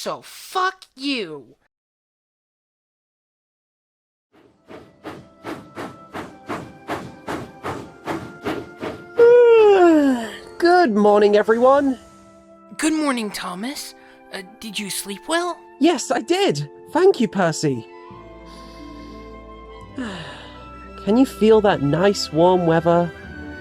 so fuck you. Good morning, everyone. Good morning, Thomas. Did you sleep well? Yes, I did. Thank you, Percy. Can you feel that nice warm weather?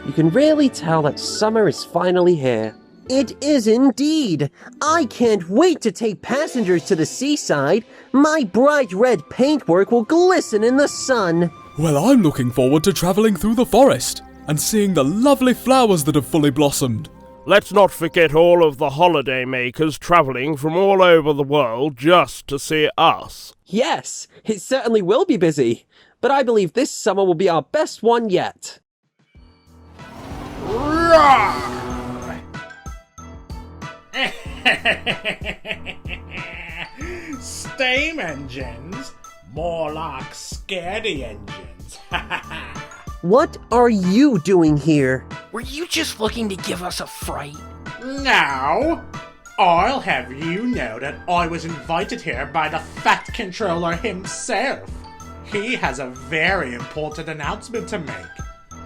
You can really tell that summer is finally here. It is indeed. I can't wait to take passengers to the seaside. My bright red paintwork will glisten in the sun. Well, I'm looking forward to travelling through the forest and seeing the lovely flowers that have fully blossomed. Let's not forget all of the holiday makers travelling from all over the world just to see us. Yes, it certainly will be busy, but I believe this summer will be our best one yet. Steam engines? More like scaredy engines. What are you doing here? Were you just looking to give us a fright? Now, I'll have you know that I was invited here by the Fat Controller himself. He has a very important announcement to make.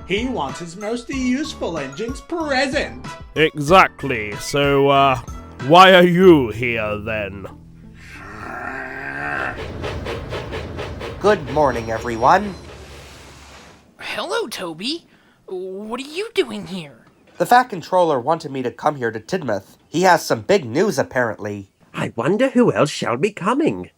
He wants his most useful engines present. Exactly, so, why are you here then? Good morning, everyone. Hello, Toby. What are you doing here? The Fat Controller wanted me to come here to Tidmouth. He has some big news, apparently. I wonder who else shall be coming.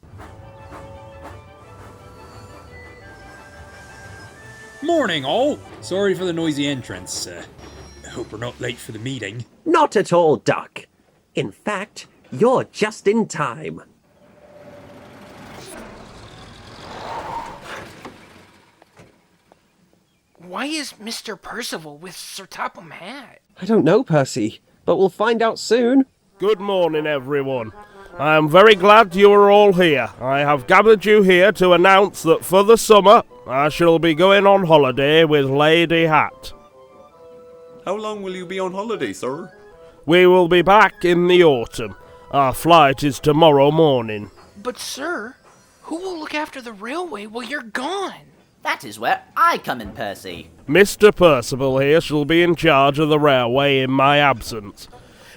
Morning, all. Sorry for the noisy entrance. I hope we're not late for the meeting. Not at all, Duck. In fact, you're just in time. Why is Mr. Percival with Sir Topham Hatt? I don't know, Percy, but we'll find out soon. Good morning, everyone. I am very glad you are all here. I have gathered you here to announce that for the summer, I shall be going on holiday with Lady Hat. How long will you be on holiday, sir? We will be back in the autumn. Our flight is tomorrow morning. But, sir, who will look after the railway while you're gone? That is where I come in, Percy. Mr. Percival here shall be in charge of the railway in my absence.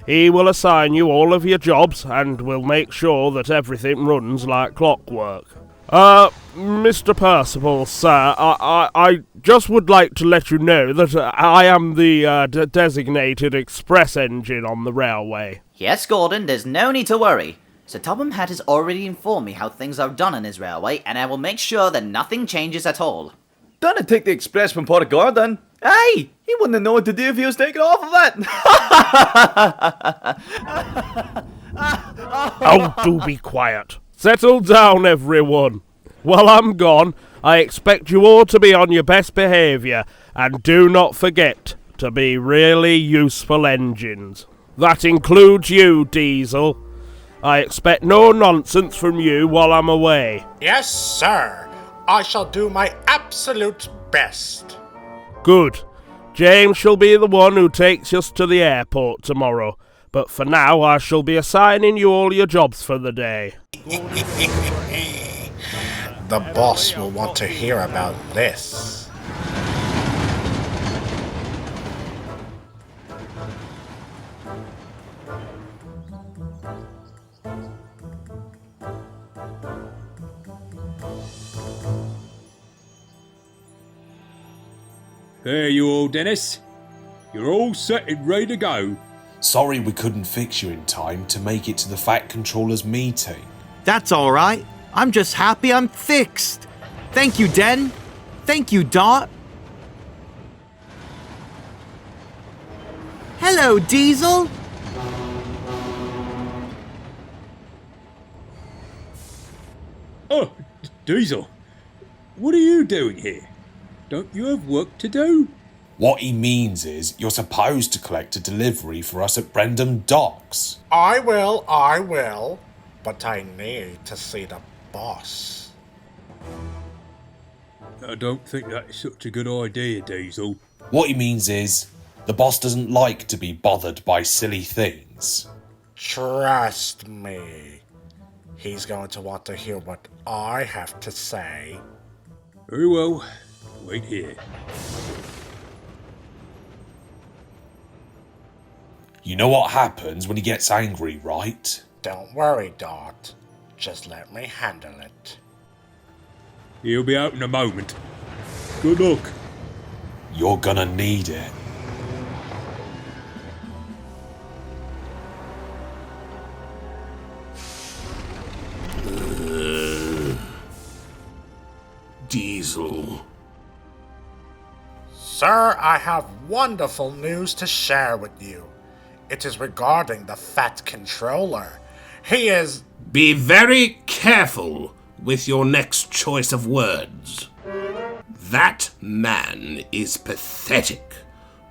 He will assign you all of your jobs and will make sure that everything runs like clockwork. Mr. Percival, sir, I just would like to let you know that I am the designated express engine on the railway. Yes, Gordon, there's no need to worry. Sir Topham Hatt has already informed me how things are done on his railway, and I will make sure that nothing changes at all. Don't it take the express from Port of Gordon? Hey, he wouldn't have known what to do if he was taken off of it. Oh, do be quiet. Settle down, everyone. While I'm gone, I expect you all to be on your best behaviour, and do not forget to be really useful engines. That includes you, Diesel. I expect no nonsense from you while I'm away. Yes, sir. I shall do my absolute best. Good. James shall be the one who takes us to the airport tomorrow, but for now I shall be assigning you all your jobs for the day. The boss will want to hear about this. There you all, Dennis. You're all set and ready to go. Sorry we couldn't fix you in time to make it to the Fat Controller's meeting. That's alright. I'm just happy I'm fixed. Thank you, Den. Thank you, Dot. Hello, Diesel. Oh, Diesel. What are you doing here? Don't you have work to do? What he means is, you're supposed to collect a delivery for us at Brendam Docks. I will, but I need to see the boss. I don't think that's such a good idea, Diesel. What he means is, the boss doesn't like to be bothered by silly things. Trust me. He's going to want to hear what I have to say. Very well. Wait here. You know what happens when he gets angry, right? Don't worry, Dot. Just let me handle it. He'll be out in a moment. Good luck. You're gonna need it. Diesel. Sir, I have wonderful news to share with you. It is regarding the Fat Controller. He is... Be very careful with your next choice of words. That man is pathetic.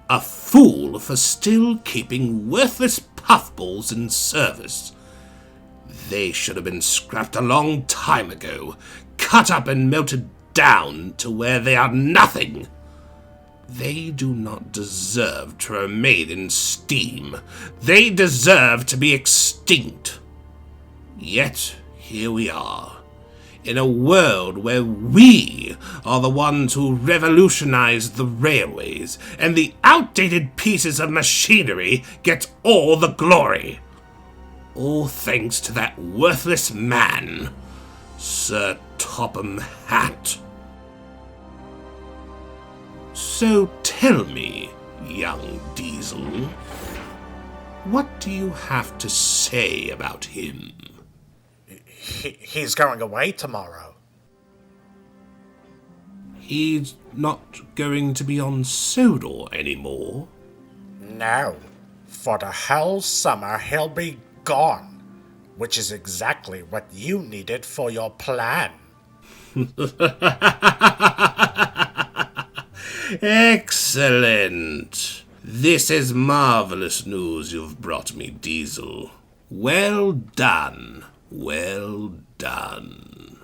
A fool for still keeping worthless puffballs in service. They should have been scrapped a long time ago, cut up and melted down to where they are nothing. They do not deserve to remain in steam. They deserve to be extinct. Yet, here we are, in a world where we are the ones who revolutionized the railways, and the outdated pieces of machinery get all the glory. All thanks to that worthless man, Sir Topham Hatt. So tell me, young Diesel, what do you have to say about him? He's going away tomorrow. He's not going to be on Sodor anymore? No. For the whole summer he'll be gone, which is exactly what you needed for your plan. Excellent. This is marvelous news you've brought me, Diesel. Well done. Well done.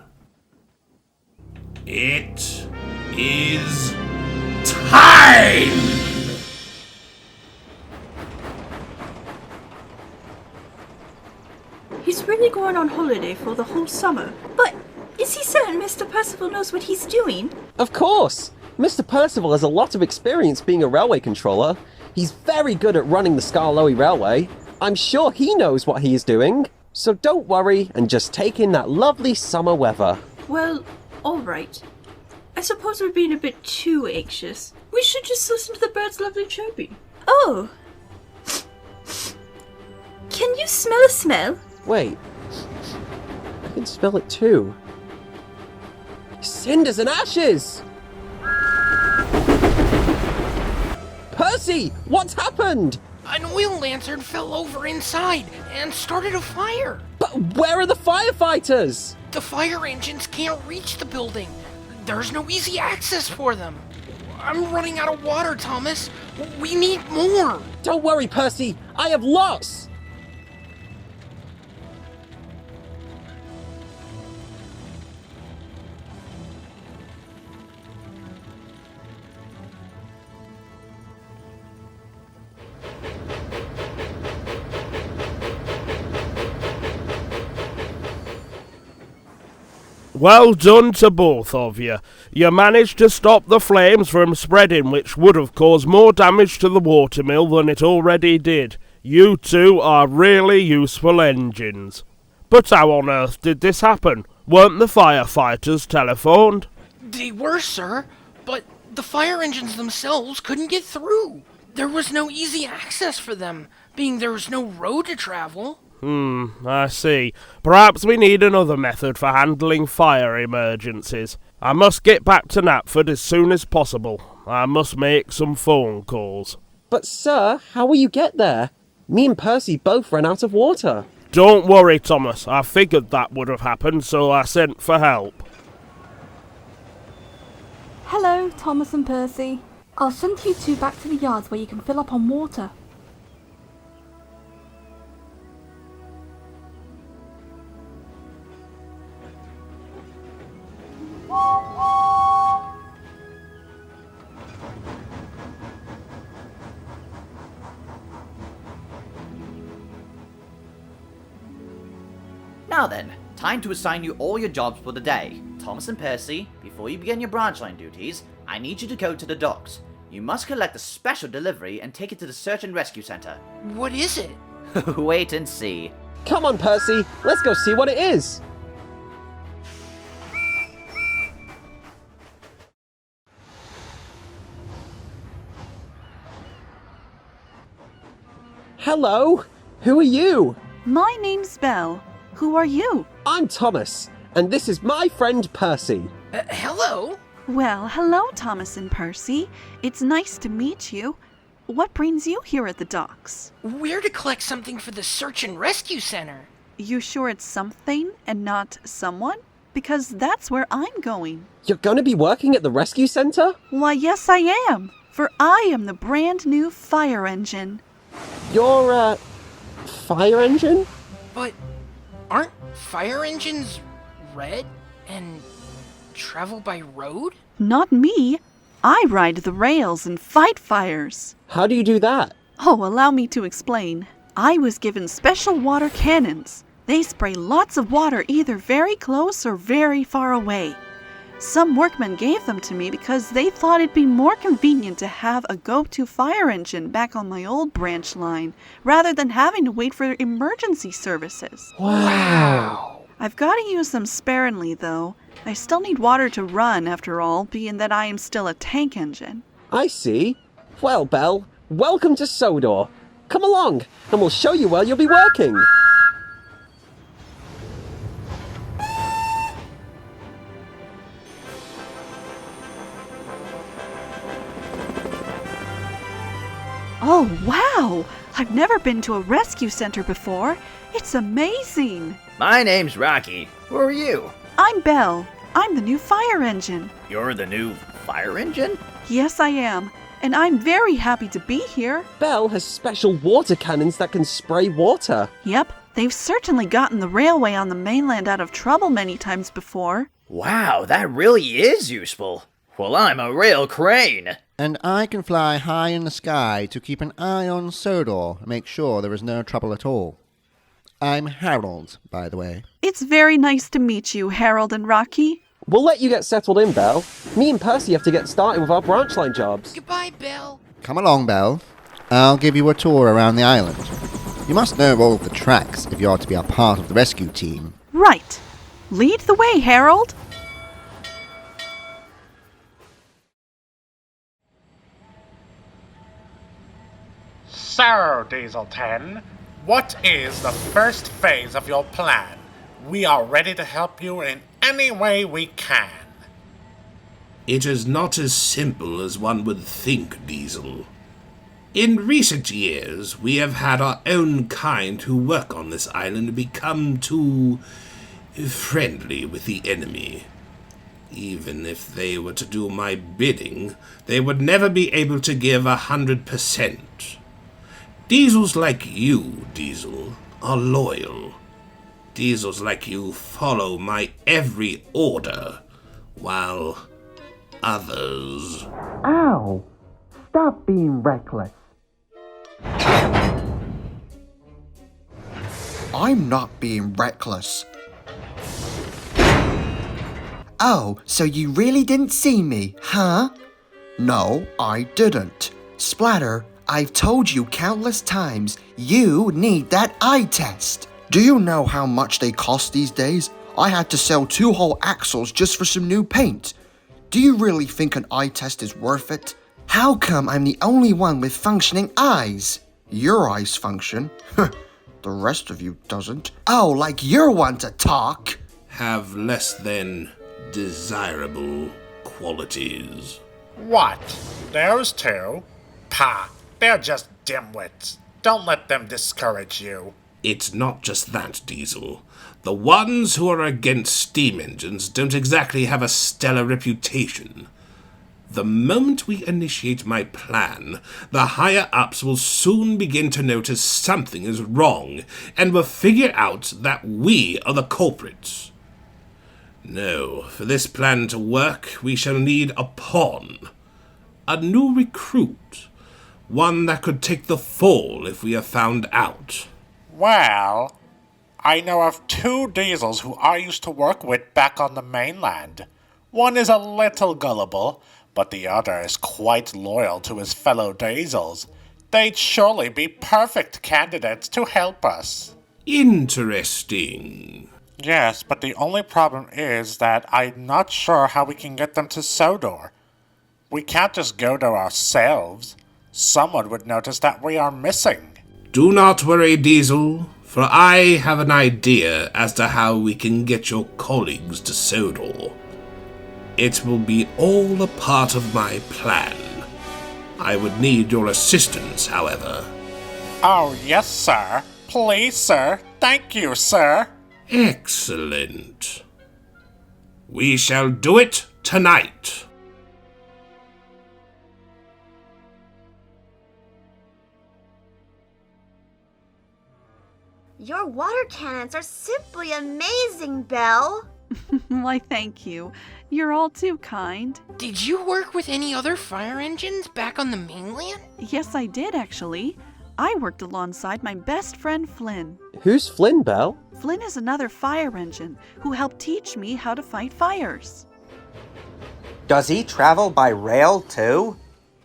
It is time! He's really going on holiday for the whole summer. But is he certain Mr. Percival knows what he's doing? Of course! Mr. Percival has a lot of experience being a railway controller. He's very good at running the Skarloey Railway. I'm sure he knows what he is doing. So don't worry and just take in that lovely summer weather. Well, alright. I suppose we're being a bit too anxious. We should just listen to the birds' lovely chirping. Oh! Can you smell a smell? Wait. I can smell it too. Cinders and ashes! Percy! What's happened? An oil lantern fell over inside and started a fire. But where are the firefighters? The fire engines can't reach the building. There's no easy access for them. I'm running out of water, Thomas. We need more. Don't worry, Percy. I have lots. Well done to both of you. You managed to stop the flames from spreading, which would have caused more damage to the watermill than it already did. You two are really useful engines. But how on earth did this happen? Weren't the firefighters telephoned? They were, sir, but the fire engines themselves couldn't get through. There was no easy access for them, being there was no road to travel. I see. Perhaps we need another method for handling fire emergencies. I must get back to Knapford as soon as possible. I must make some phone calls. But sir, how will you get there? Me and Percy both ran out of water. Don't worry, Thomas. I figured that would have happened, so I sent for help. Hello, Thomas and Percy. I'll send you two back to the yards where you can fill up on water. Now then, time to assign you all your jobs for the day. Thomas and Percy, before you begin your branch line duties, I need you to go to the docks. You must collect a special delivery and take it to the search and rescue center. What is it? Wait and see. Come on, Percy, let's go see what it is. Hello, who are you? My name's Belle. Who are you? I'm Thomas, and this is my friend Percy. Hello? Well, hello, Thomas and Percy. It's nice to meet you. What brings you here at the docks? We're to collect something for the search and rescue center. You sure it's something and not someone? Because that's where I'm going. You're going to be working at the rescue center? Why, yes, I am. For I am the brand new fire engine. You're a fire engine? But aren't fire engines red and travel by road? Not me. I ride the rails and fight fires. How do you do that? Oh, allow me to explain. I was given special water cannons. They spray lots of water either very close or very far away. Some workmen gave them to me because they thought it'd be more convenient to have a go-to fire engine back on my old branch line, rather than having to wait for emergency services. Wow! I've got to use them sparingly, though. I still need water to run, after all, being that I am still a tank engine. I see. Well, Belle, welcome to Sodor. Come along, and we'll show you where you'll be working. Oh, wow! I've never been to a rescue center before. It's amazing! My name's Rocky. Who are you? I'm Belle. I'm the new fire engine. You're the new fire engine? Yes, I am. And I'm very happy to be here. Belle has special water cannons that can spray water. Yep, they've certainly gotten the railway on the mainland out of trouble many times before. Wow, that really is useful. Well, I'm a rail crane. And I can fly high in the sky to keep an eye on Sodor and make sure there is no trouble at all. I'm Harold, by the way. It's very nice to meet you, Harold and Rocky. We'll let you get settled in, Belle. Me and Percy have to get started with our branch line jobs. Goodbye, Belle. Come along, Belle. I'll give you a tour around the island. You must know all of the tracks if you're to be a part of the rescue team. Right. Lead the way, Harold. So, Diesel 10, what is the first phase of your plan? We are ready to help you in any way we can. It is not as simple as one would think, Diesel. In recent years, we have had our own kind who work on this island become too friendly with the enemy. Even if they were to do my bidding, they would never be able to give 100%. Diesels like you, Diesel, are loyal. Diesels like you follow my every order, while others... Ow! Stop being reckless. I'm not being reckless. Oh, so you really didn't see me, huh? No, I didn't. Splatter, I've told you countless times, you need that eye test. Do you know how much they cost these days? I had to sell 2 whole axles just for some new paint. Do you really think an eye test is worth it? How come I'm the only one with functioning eyes? Your eyes function. The rest of you doesn't. Oh, like you're one to talk. Have less than desirable qualities. What? Those two? Pah, they're just dimwits. Don't let them discourage you. It's not just that, Diesel. The ones who are against steam engines don't exactly have a stellar reputation. The moment we initiate my plan, the higher-ups will soon begin to notice something is wrong, and will figure out that we are the culprits. No, for this plan to work, we shall need a pawn. A new recruit. One that could take the fall if we are found out. Well, I know of 2 diesels who I used to work with back on the mainland. One is a little gullible, but the other is quite loyal to his fellow diesels. They'd surely be perfect candidates to help us. Interesting. Yes, but the only problem is that I'm not sure how we can get them to Sodor. We can't just go there ourselves. Someone would notice that we are missing. Do not worry, Diesel, for I have an idea as to how we can get your colleagues to Sodor. It will be all a part of my plan. I would need your assistance, however. Oh, yes, sir. Please, sir. Thank you, sir. Excellent. We shall do it tonight. Your water cannons are simply amazing, Belle. Why, thank you. You're all too kind. Did you work with any other fire engines back on the mainland? Yes, I did, actually. I worked alongside my best friend Flynn. Who's Flynn, Belle? Flynn is another fire engine who helped teach me how to fight fires. Does he travel by rail too?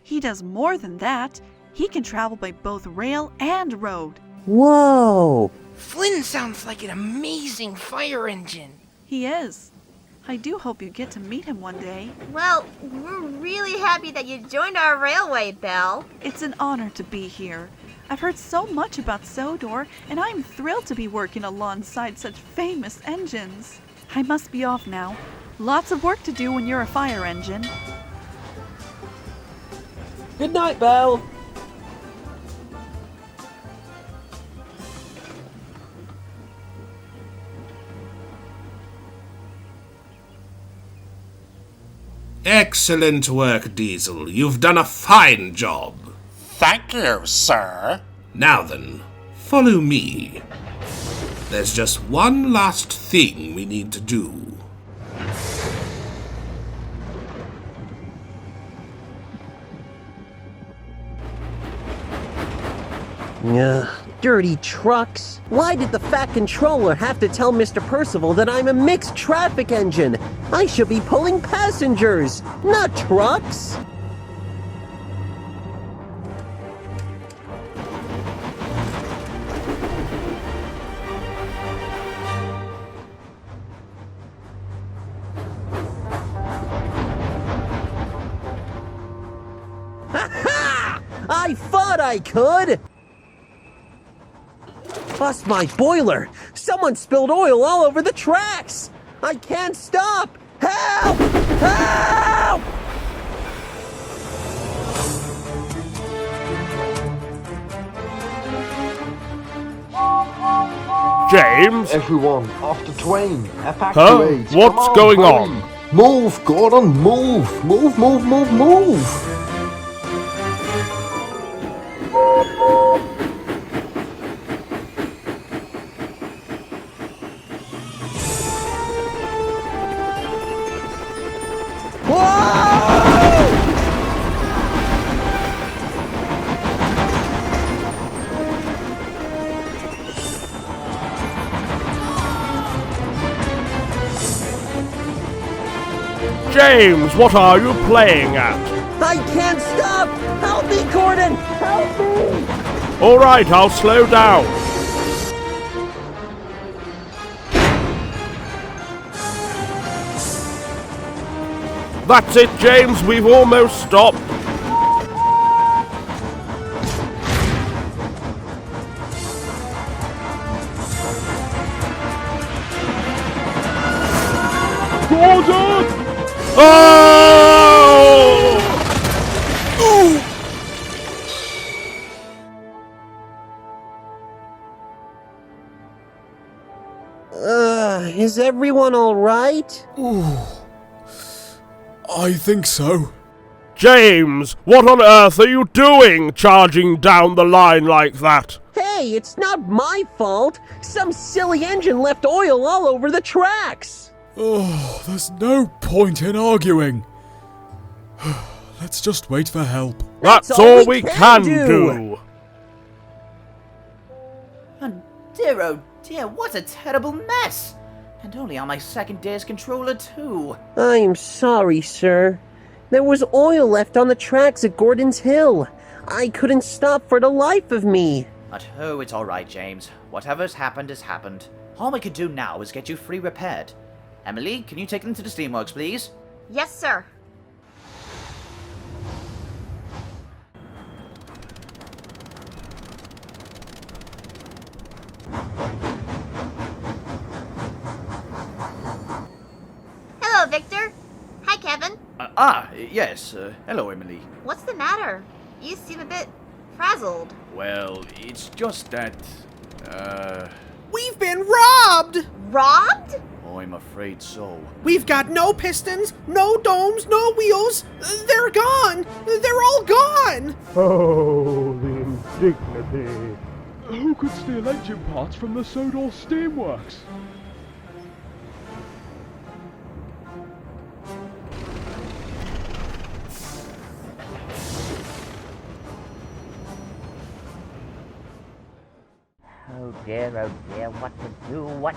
He does more than that. He can travel by both rail and road. Whoa! Flynn sounds like an amazing fire engine. He is. I do hope you get to meet him one day. Well, we're really happy that you joined our railway, Belle. It's an honor to be here. I've heard so much about Sodor, and I'm thrilled to be working alongside such famous engines. I must be off now. Lots of work to do when you're a fire engine. Good night, Belle. Excellent work, Diesel. You've done a fine job. Thank you, sir. Now then, follow me. There's just one last thing we need to do. Ugh, dirty trucks. Why did the fat controller have to tell Mr. Percival that I'm a mixed traffic engine? I should be pulling passengers, not trucks. Ha-ha! I thought I could! Bust my boiler! Someone spilled oil all over the tracks! I can't stop! Help! Help! James? Everyone, off the train! Huh? What's going on? Move, Gordon, move! Move, move, move, move! James, what are you playing at? I can't stop! Help me, Gordon! Help me! Alright, I'll slow down. That's it, James, we've almost stopped. Gordon! Oh! Is everyone alright? I think so. James, what on earth are you doing, charging down the line like that? Hey, it's not my fault! Some silly engine left oil all over the tracks! Oh, there's no point in arguing. Let's just wait for help. That's all we can do. And dear oh dear, what a terrible mess! And only on my second day as controller, too. I'm sorry, sir. There was oil left on the tracks at Gordon's Hill. I couldn't stop for the life of me. But oh, it's alright, James. Whatever's happened has happened. All we could do now is get you free repaired. Emily, can you take them to the Steamworks, please? Yes, sir. Hello, Victor. Hi, Kevin. Yes. Hello, Emily. What's the matter? You seem a bit frazzled. Well, it's just that, We've been robbed! Robbed? I'm afraid so. We've got no pistons, no domes, no wheels. They're gone! They're all gone! Oh, the indignity. Who could steal engine parts from the Sodor Steamworks? Oh dear, what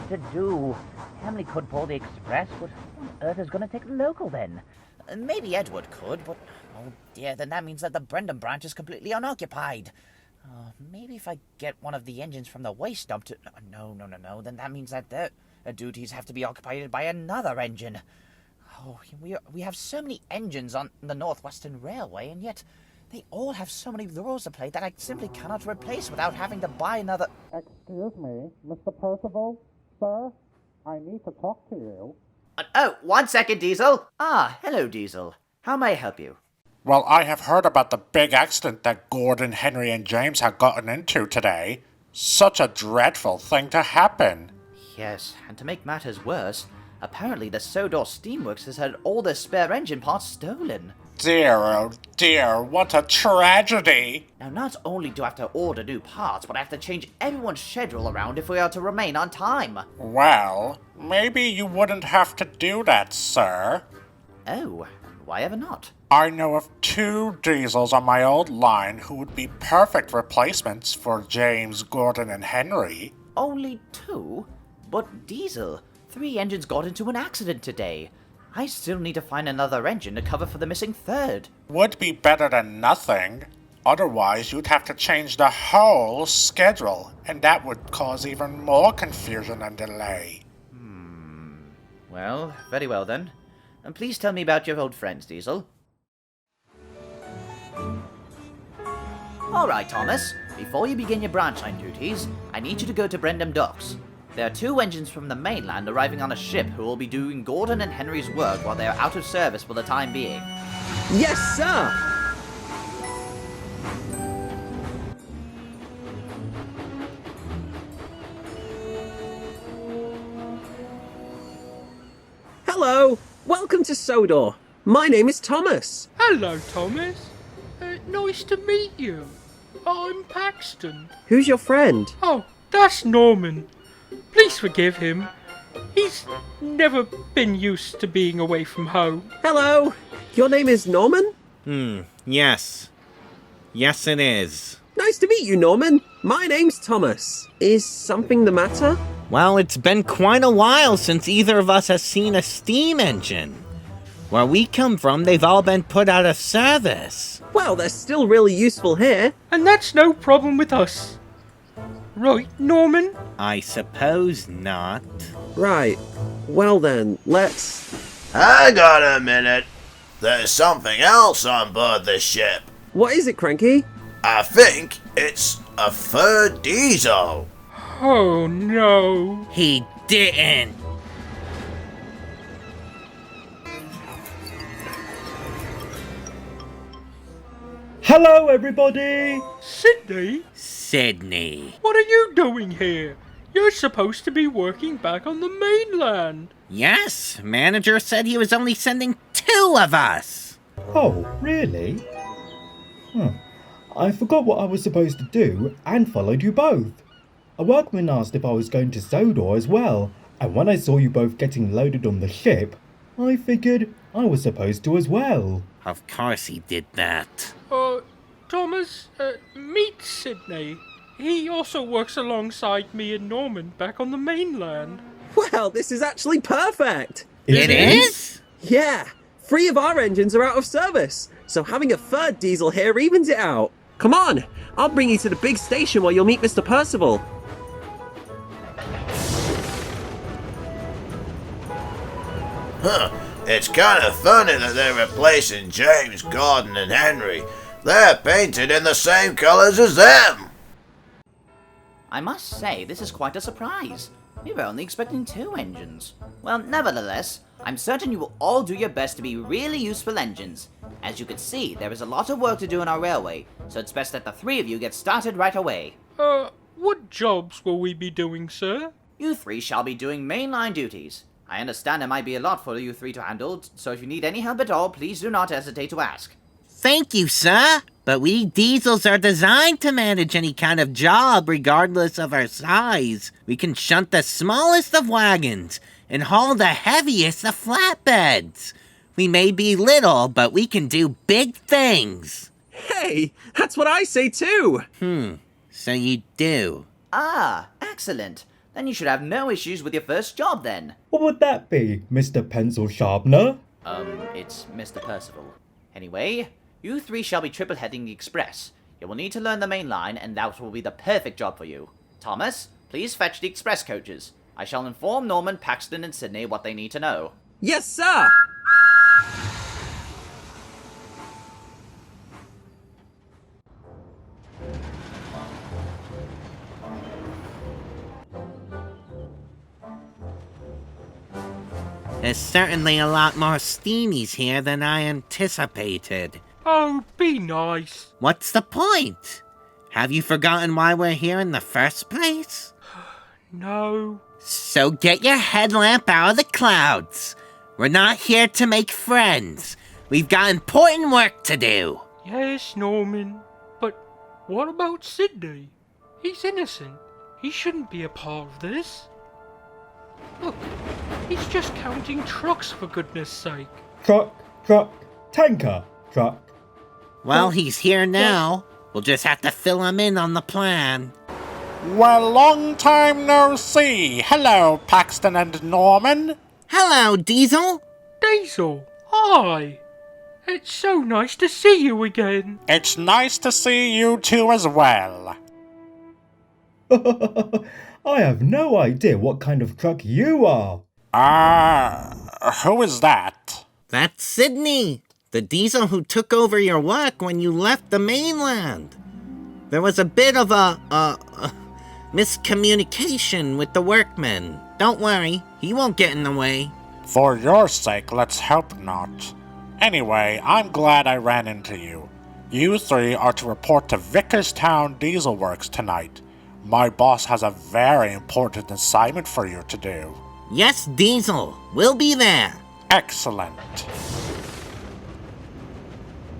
to do? Emily could pull the express, but what on earth is going to take the local then? Maybe Edward could, but oh dear, then that means that the Brendan branch is completely unoccupied. Maybe if I get one of the engines from the waste dump to... No, then that means that their duties have to be occupied by another engine. Oh, we have so many engines on the Northwestern Railway, and yet they all have so many rules to play that I simply cannot replace without having to buy another... Excuse me, Mr. Percival? Sir? I need to talk to you. Oh, 1 second, Diesel. Hello, Diesel. How may I help you? Well, I have heard about the big accident that Gordon, Henry, and James have gotten into today. Such a dreadful thing to happen. Yes, and to make matters worse, apparently the Sodor Steamworks has had all their spare engine parts stolen. Dear, oh dear, what a tragedy! Now, not only do I have to order new parts, but I have to change everyone's schedule around if we are to remain on time. Well, maybe you wouldn't have to do that, sir. Oh, why ever not? I know of 2 Diesels on my old line who would be perfect replacements for James, Gordon, and Henry. Only 2? But Diesel, 3 engines got into an accident today. I still need to find another engine to cover for the missing 3rd. Would be better than nothing. Otherwise, you'd have to change the whole schedule, and that would cause even more confusion and delay. Well, very well then. And please tell me about your old friends, Diesel. Alright, Thomas. Before you begin your branch line duties, I need you to go to Brendam Docks. There are 2 engines from the mainland arriving on a ship who will be doing Gordon and Henry's work while they are out of service for the time being. Yes, sir! Hello! Welcome to Sodor. My name is Thomas. Hello, Thomas. Nice to meet you. I'm Paxton. Who's your friend? Oh, that's Norman. Please forgive him. He's never been used to being away from home. Hello! Your name is Norman? Yes. Yes, it is. Nice to meet you, Norman. My name's Thomas. Is something the matter? Well, it's been quite a while since either of us has seen a steam engine. Where we come from, they've all been put out of service. Well, they're still really useful here. And that's no problem with us. Right, Norman? I suppose not. Right. Well then, let's... Hang on a minute. There's something else on board the ship. What is it, Cranky? I think it's a 3rd Diesel. Oh no. He didn't. Hello, everybody! Sydney? What are you doing here? You're supposed to be working back on the mainland. Yes, manager said he was only sending 2 of us. Oh, really? I forgot what I was supposed to do and followed you both. A workman asked if I was going to Sodor as well, and when I saw you both getting loaded on the ship, I figured I was supposed to as well. Of course he did that. Thomas, meet Sydney. He also works alongside me and Norman back on the mainland. Well, this is actually perfect! It is? Yeah, 3 of our engines are out of service, so having a third diesel here evens it out. Come on, I'll bring you to the big station where you'll meet Mr. Percival. Huh. It's kind of funny that they're replacing James, Gordon, and Henry. They're painted in the same colors as them. I must say, this is quite a surprise. We were only expecting 2 engines. Well, nevertheless, I'm certain you will all do your best to be really useful engines. As you can see, there is a lot of work to do on our railway, so it's best that the 3 of you get started right away. What jobs will we be doing, sir? You 3 shall be doing mainline duties. I understand it might be a lot for you 3 to handle, so if you need any help at all, please do not hesitate to ask. Thank you, sir. But we diesels are designed to manage any kind of job regardless of our size. We can shunt the smallest of wagons and haul the heaviest of flatbeds. We may be little, but we can do big things. Hey, that's what I say too! So you do? Ah, excellent. Then you should have no issues with your first job then. What would that be, Mr. Pencil Sharpener? It's Mr. Percival. Anyway, you 3 shall be triple-heading the express. You will need to learn the main line, and that will be the perfect job for you. Thomas, please fetch the express coaches. I shall inform Norman, Paxton, and Sydney what they need to know. Yes, sir! There's certainly a lot more steamies here than I anticipated. Oh, be nice. What's the point? Have you forgotten why we're here in the first place? No. So get your headlamp out of the clouds. We're not here to make friends. We've got important work to do. Yes, Norman. But what about Sydney? He's innocent. He shouldn't be a part of this. Look, he's just counting trucks for goodness sake. Truck, tanker, truck. Well, he's here now. We'll just have to fill him in on the plan. Well, long time no see. Hello, Paxton and Norman. Hello, Diesel. Diesel, hi. It's so nice to see you again. It's nice to see you two as well. I have no idea what kind of truck you are. Who is that? That's Sydney, the Diesel who took over your work when you left the mainland. There was a bit of a miscommunication with the workmen. Don't worry, he won't get in the way. For your sake, let's hope not. Anyway, I'm glad I ran into you. You 3 are to report to Vickerstown Diesel Works tonight. My boss has a very important assignment for you to do. Yes, Diesel. We'll be there. Excellent.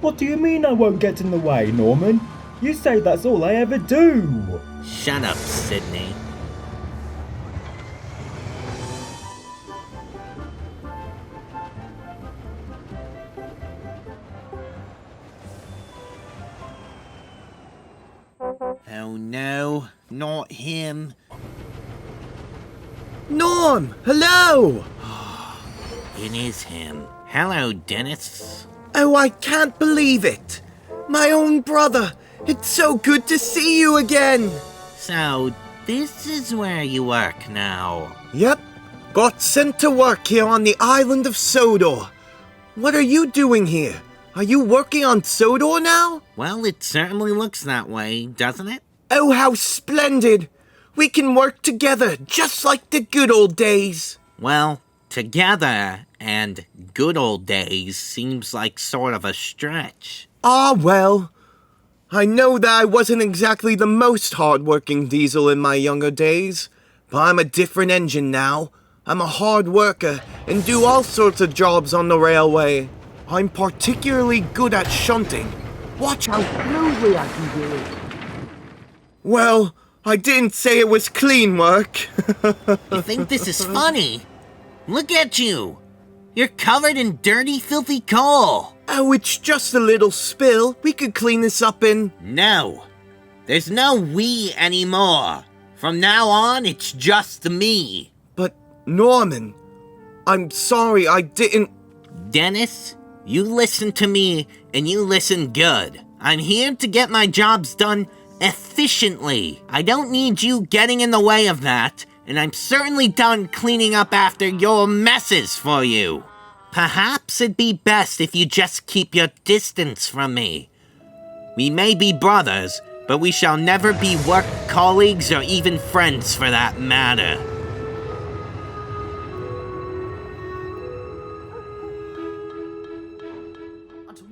What do you mean I won't get in the way, Norman? You say that's all I ever do. Shut up, Sydney. Oh no, not him. Norm, hello! It is him. Hello, Dennis. Oh, I can't believe it! My own brother! It's so good to see you again! So, this is where you work now? Yep. Got sent to work here on the island of Sodor. What are you doing here? Are you working on Sodor now? Well, it certainly looks that way, doesn't it? Oh, how splendid! We can work together, just like the good old days. Well, together and good old days seems like sort of a stretch. Ah, well. I know that I wasn't exactly the most hard-working diesel in my younger days, but I'm a different engine now. I'm a hard worker and do all sorts of jobs on the railway. I'm particularly good at shunting. Watch how smoothly I can do it. Well, I didn't say it was clean work. You think this is funny? Look at you. You're covered in dirty, filthy coal. Oh, it's just a little spill. We could clean this up in... No. There's no we anymore. From now on, it's just me. But, Norman, I'm sorry, I didn't... Dennis, you listen to me, and you listen good. I'm here to get my jobs done efficiently. I don't need you getting in the way of that, and I'm certainly done cleaning up after your messes for you. Perhaps it'd be best if you just keep your distance from me. We may be brothers, but we shall never be work colleagues or even friends for that matter.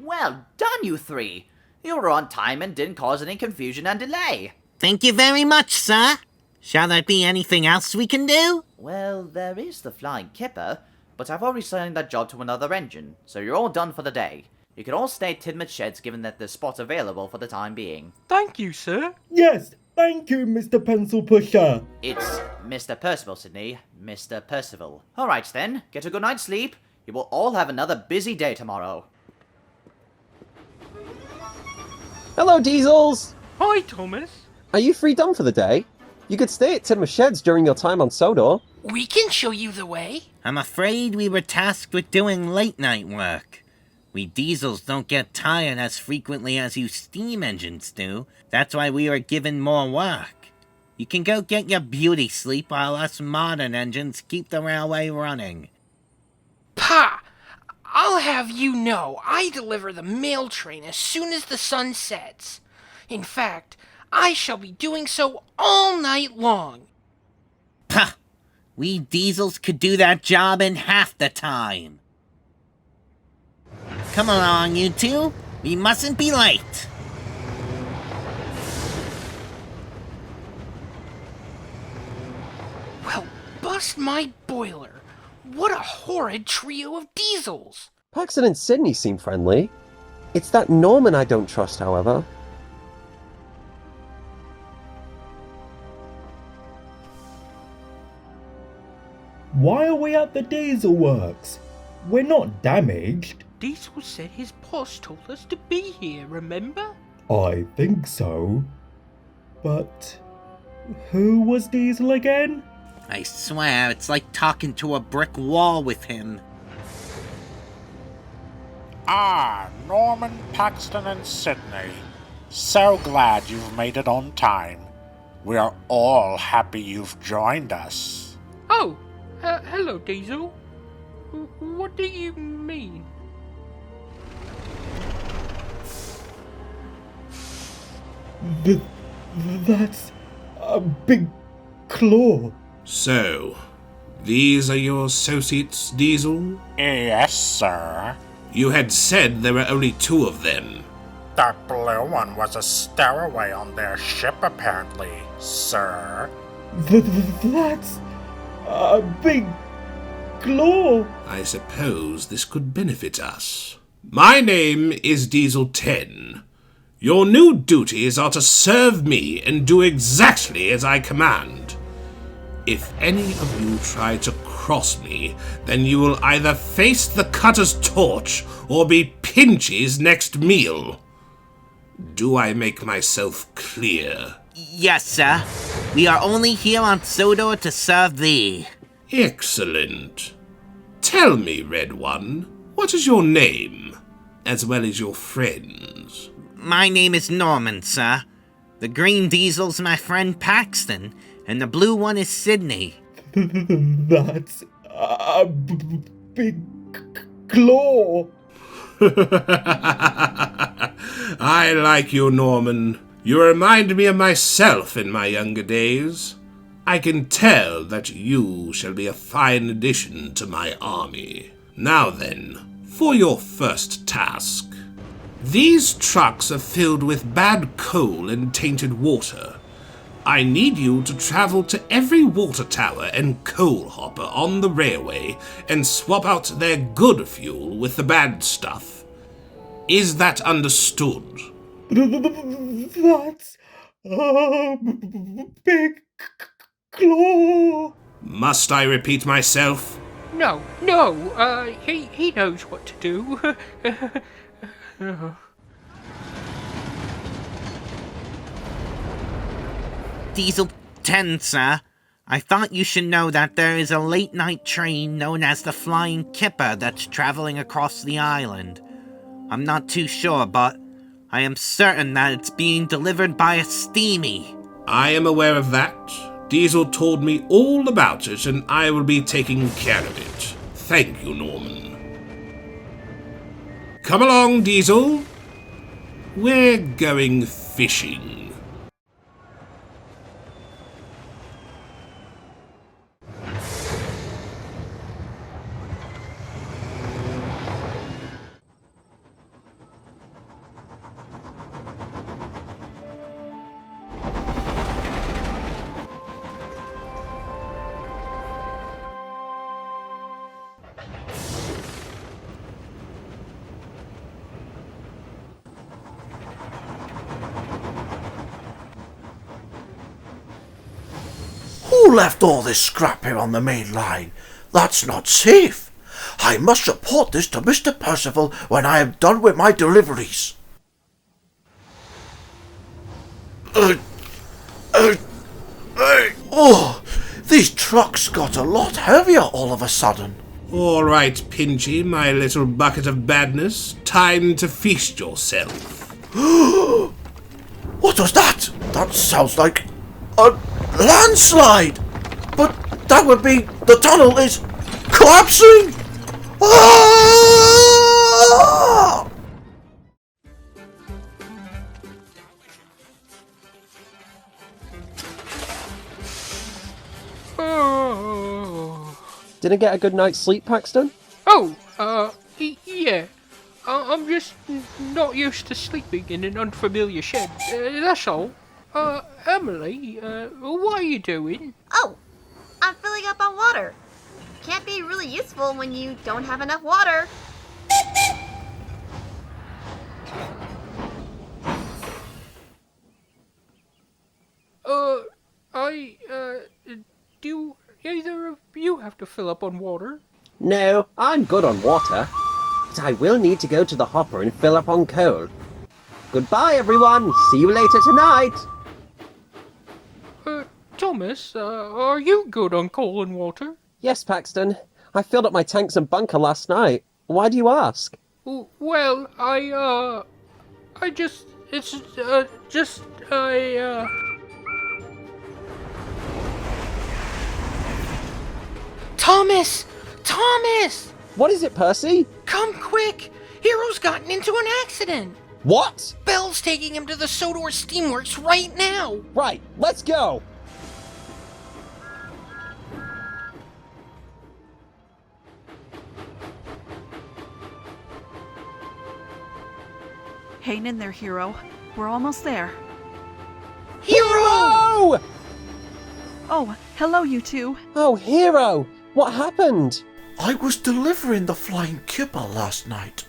Well done, you three. You were on time and didn't cause any confusion and delay. Thank you very much, sir. Shall there be anything else we can do? Well, there is the flying kipper, but I've already assigned that job to another engine, so you're all done for the day. You can all stay at Tidmouth Sheds given that there's spots available for the time being. Thank you, sir. Yes, thank you, Mr. Pencil Pusher. It's Mr. Percival, Sydney. Mr. Percival. Alright then, get a good night's sleep. You will all have another busy day tomorrow. Hello, Diesels! Hi, Thomas. Are you free done for the day? You could stay at Tidmouth Sheds during your time on Sodor. We can show you the way. I'm afraid we were tasked with doing late-night work. We Diesels don't get tired as frequently as you steam engines do. That's why we were given more work. You can go get your beauty sleep while us modern engines keep the railway running. Pah! I'll have you know I deliver the mail train as soon as the sun sets. In fact, I shall be doing so all night long. Pah! We Diesels could do that job in half the time. Come along, you two. We mustn't be late. Well, bust my boiler. What a horrid trio of Diesels. Paxton and Sydney seem friendly. It's that Norman I don't trust, however. Why are we at the Diesel Works? We're not damaged. Diesel said his boss told us to be here, remember? I think so. But who was Diesel again? I swear, it's like talking to a brick wall with him. Ah, Norman, Paxton, and Sydney. So glad you've made it on time. We are all happy you've joined us. Oh, hello, Diesel. What do you mean? That's a big claw. So, these are your associates, Diesel? Yes, sir. You had said there were only 2 of them. That blue one was a stowaway on their ship, apparently, sir. That's a big claw. I suppose this could benefit us. My name is Diesel 10. Your new duties are to serve me and do exactly as I command. If any of you try to cross me, then you will either face the cutter's torch or be Pinchy's next meal. Do I make myself clear? Yes, sir. We are only here on Sodor to serve thee. Excellent. Tell me, Red One, what is your name, as well as your friends? My name is Norman, sir. The green Diesel's my friend Paxton, and the blue one is Sydney. That's a big claw. I like you, Norman. You remind me of myself in my younger days. I can tell that you shall be a fine addition to my army. Now then, for your first task. These trucks are filled with bad coal and tainted water. I need you to travel to every water tower and coal hopper on the railway and swap out their good fuel with the bad stuff. Is that understood? That's a big claw. Must I repeat myself? No, he knows what to do. Diesel 10, sir. I thought you should know that there is a late-night train known as the Flying Kipper that's traveling across the island. I'm not too sure, but I am certain that it's being delivered by a steamy. I am aware of that. Diesel told me all about it, and I will be taking care of it. Thank you, Norman. Come along, Diesel. We're going fishing. Who left all this scrap here on the main line? That's not safe. I must report this to Mr. Percival when I am done with my deliveries. Oh, these trucks got a lot heavier all of a sudden. All right, Pinchy, my little bucket of badness. Time to feast yourself. What was that? That sounds like a landslide. But that would be the tunnel is collapsing. Ah! Didn't get a good night's sleep, Paxton? Yeah. I'm just not used to sleeping in an unfamiliar shed. That's all. Emily, what are you doing? Oh, I'm filling up on water. Can't be really useful when you don't have enough water. Do either of you have to fill up on water? No, I'm good on water. But I will need to go to the hopper and fill up on coal. Goodbye, everyone. See you later tonight. Thomas, are you good on coal and water? Yes, Paxton. I filled up my tanks and bunker last night. Why do you ask? Well, Thomas! Thomas! What is it, Percy? Come quick! Hero's gotten into an accident! What? Belle's taking him to the Sodor Steamworks right now! Right, let's go! Hang in there, Hero. We're almost there. Hero! Oh, hello, you two. Oh, Hero! What happened? I was delivering the Flying Kipper last night.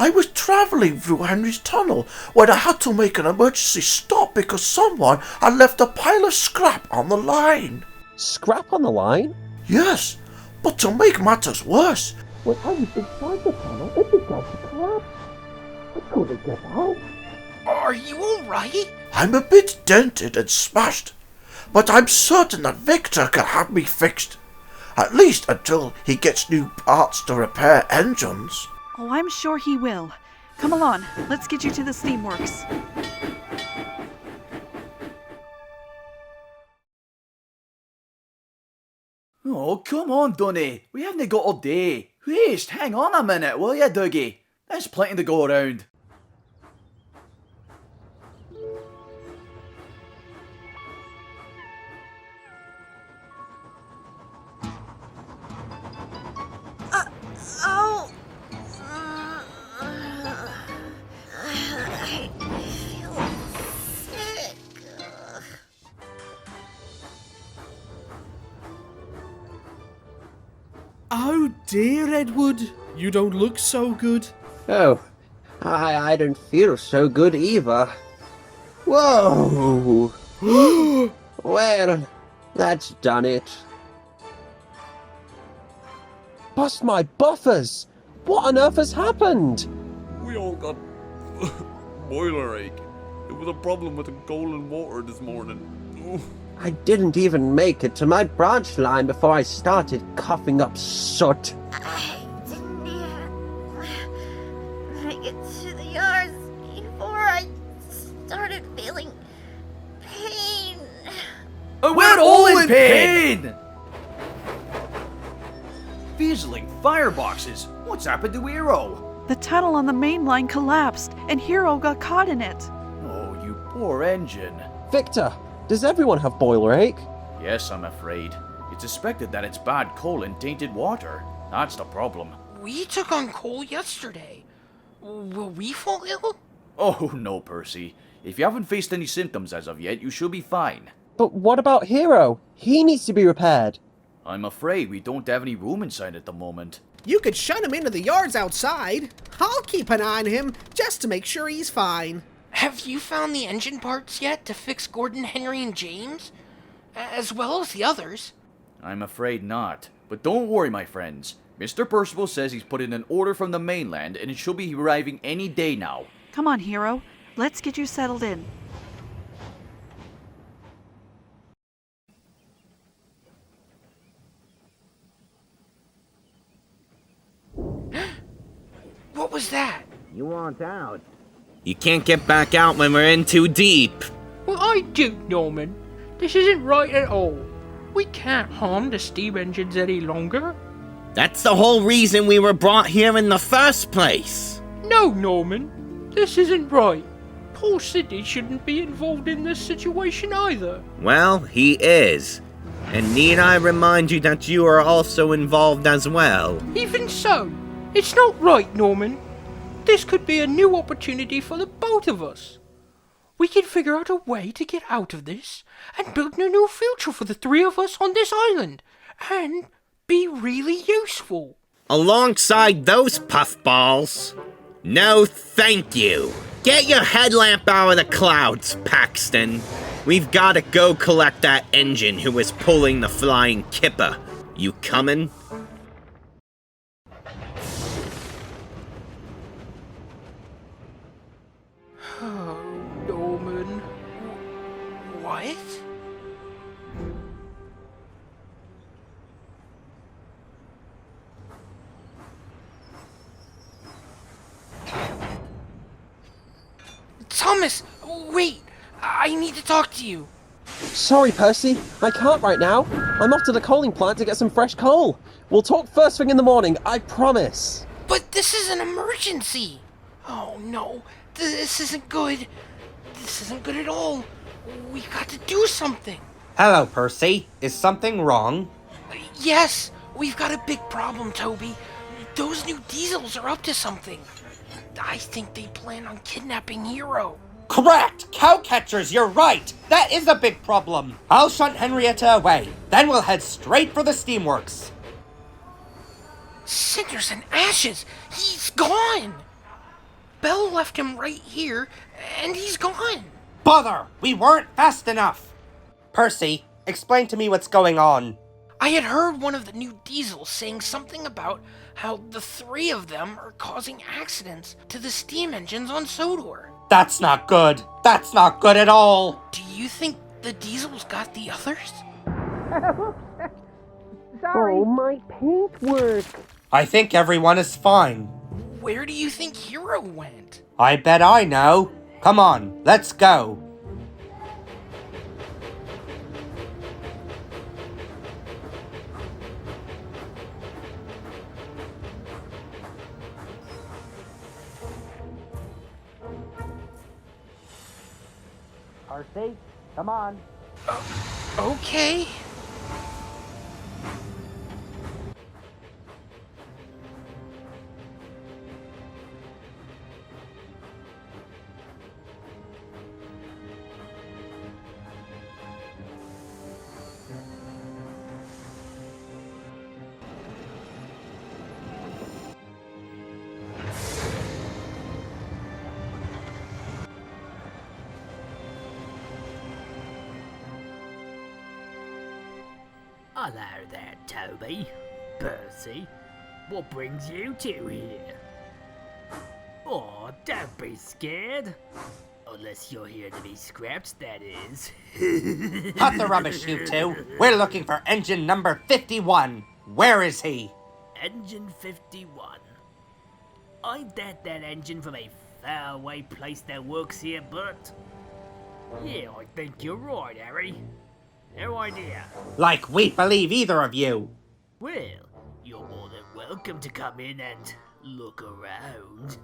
I was travelling through Henry's tunnel when I had to make an emergency stop because someone had left a pile of scrap on the line. Scrap on the line? Yes, but to make matters worse, when I was inside the tunnel, it began to collapse. I couldn't get out. Are you alright? I'm a bit dented and smashed, but I'm certain that Victor can have me fixed. At least until he gets new parts to repair engines. Oh, I'm sure he will. Come along, let's get you to the Steamworks. Oh, come on, Dunny. We haven't got all day. Wait, hang on a minute, will you, Dougie? There's plenty to go around. I feel sick. Oh dear, Edward. You don't look so good. Oh, I don't feel so good either. Whoa! Well, that's done it. Bust my buffers! What on earth has happened? We all got boiler ache. It was a problem with the coal and water this morning. I didn't even make it to my branch line before I started coughing up soot. I didn't even make it to the yards before I started feeling pain. We're all in pain! Fizzling fireboxes. What's happened to Hero? The tunnel on the main line collapsed, and Hero got caught in it. Oh, you poor engine. Victor, does everyone have boiler ache? Yes, I'm afraid. It's suspected that it's bad coal and tainted water. That's the problem. We took on coal yesterday. Will we fall ill? Oh, no, Percy. If you haven't faced any symptoms as of yet, you should be fine. But what about Hero? He needs to be repaired. I'm afraid we don't have any room inside at the moment. You could shut him into the yards outside. I'll keep an eye on him just to make sure he's fine. Have you found the engine parts yet to fix Gordon, Henry, and James? As well as the others? I'm afraid not. But don't worry, my friends. Mr. Percival says he's put in an order from the mainland and it should be arriving any day now. Come on, Hero. Let's get you settled in. What was that? You want out? You can't get back out when we're in too deep. Well, I do, Norman. This isn't right at all. We can't harm the steam engines any longer. That's the whole reason we were brought here in the first place. No, Norman. This isn't right. Poor Sidney shouldn't be involved in this situation either. Well, he is. And need I remind you that you are also involved as well? Even so, it's not right, Norman. This could be a new opportunity for the both of us. We can figure out a way to get out of this and build a new future for the three of us on this island and be really useful. Alongside those puffballs? No, thank you. Get your headlamp out of the clouds, Paxton. We've gotta go collect that engine who was pulling the flying kipper. You coming? Oh, Norman. What? Thomas, wait! I need to talk to you. Sorry, Percy. I can't right now. I'm off to the coaling plant to get some fresh coal. We'll talk first thing in the morning, I promise. But this is an emergency! Oh no, this isn't good. This isn't good at all. We've got to do something. Hello, Percy. Is something wrong? Yes, we've got a big problem, Toby. Those new diesels are up to something. I think they plan on kidnapping Hero. Correct! Cowcatchers, you're right! That is a big problem! I'll shunt Henrietta away. Then we'll head straight for the steamworks. Cinders and ashes! He's gone! Belle left him right here, and he's gone. Bother! We weren't fast enough! Percy, explain to me what's going on. I had heard one of the new diesels saying something about how the three of them are causing accidents to the steam engines on Sodor. That's not good. That's not good at all. Do you think the diesels got the others? Sorry. Oh, my paintwork. I think everyone is fine. Where do you think Hero went? I bet I know. Come on, let's go. Percy, come on. Okay. Hello there, Toby. Percy, what brings you two here? Oh, don't be scared. Unless you're here to be scrapped, that is. Cut the rubbish, you two. We're looking for engine number 51. Where is he? Engine 51. Ain't that engine from a faraway place that works here, Bert? Yeah, I think you're right, Harry. No idea. Like we believe either of you. Well, you're more than welcome to come in and look around.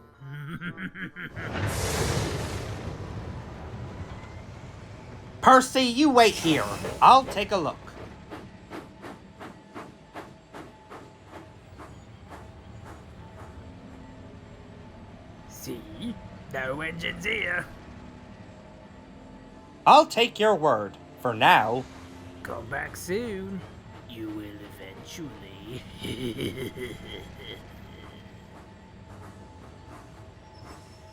Percy, you wait here. I'll take a look. See? No engines here. I'll take your word. For now. Come back soon. You will eventually.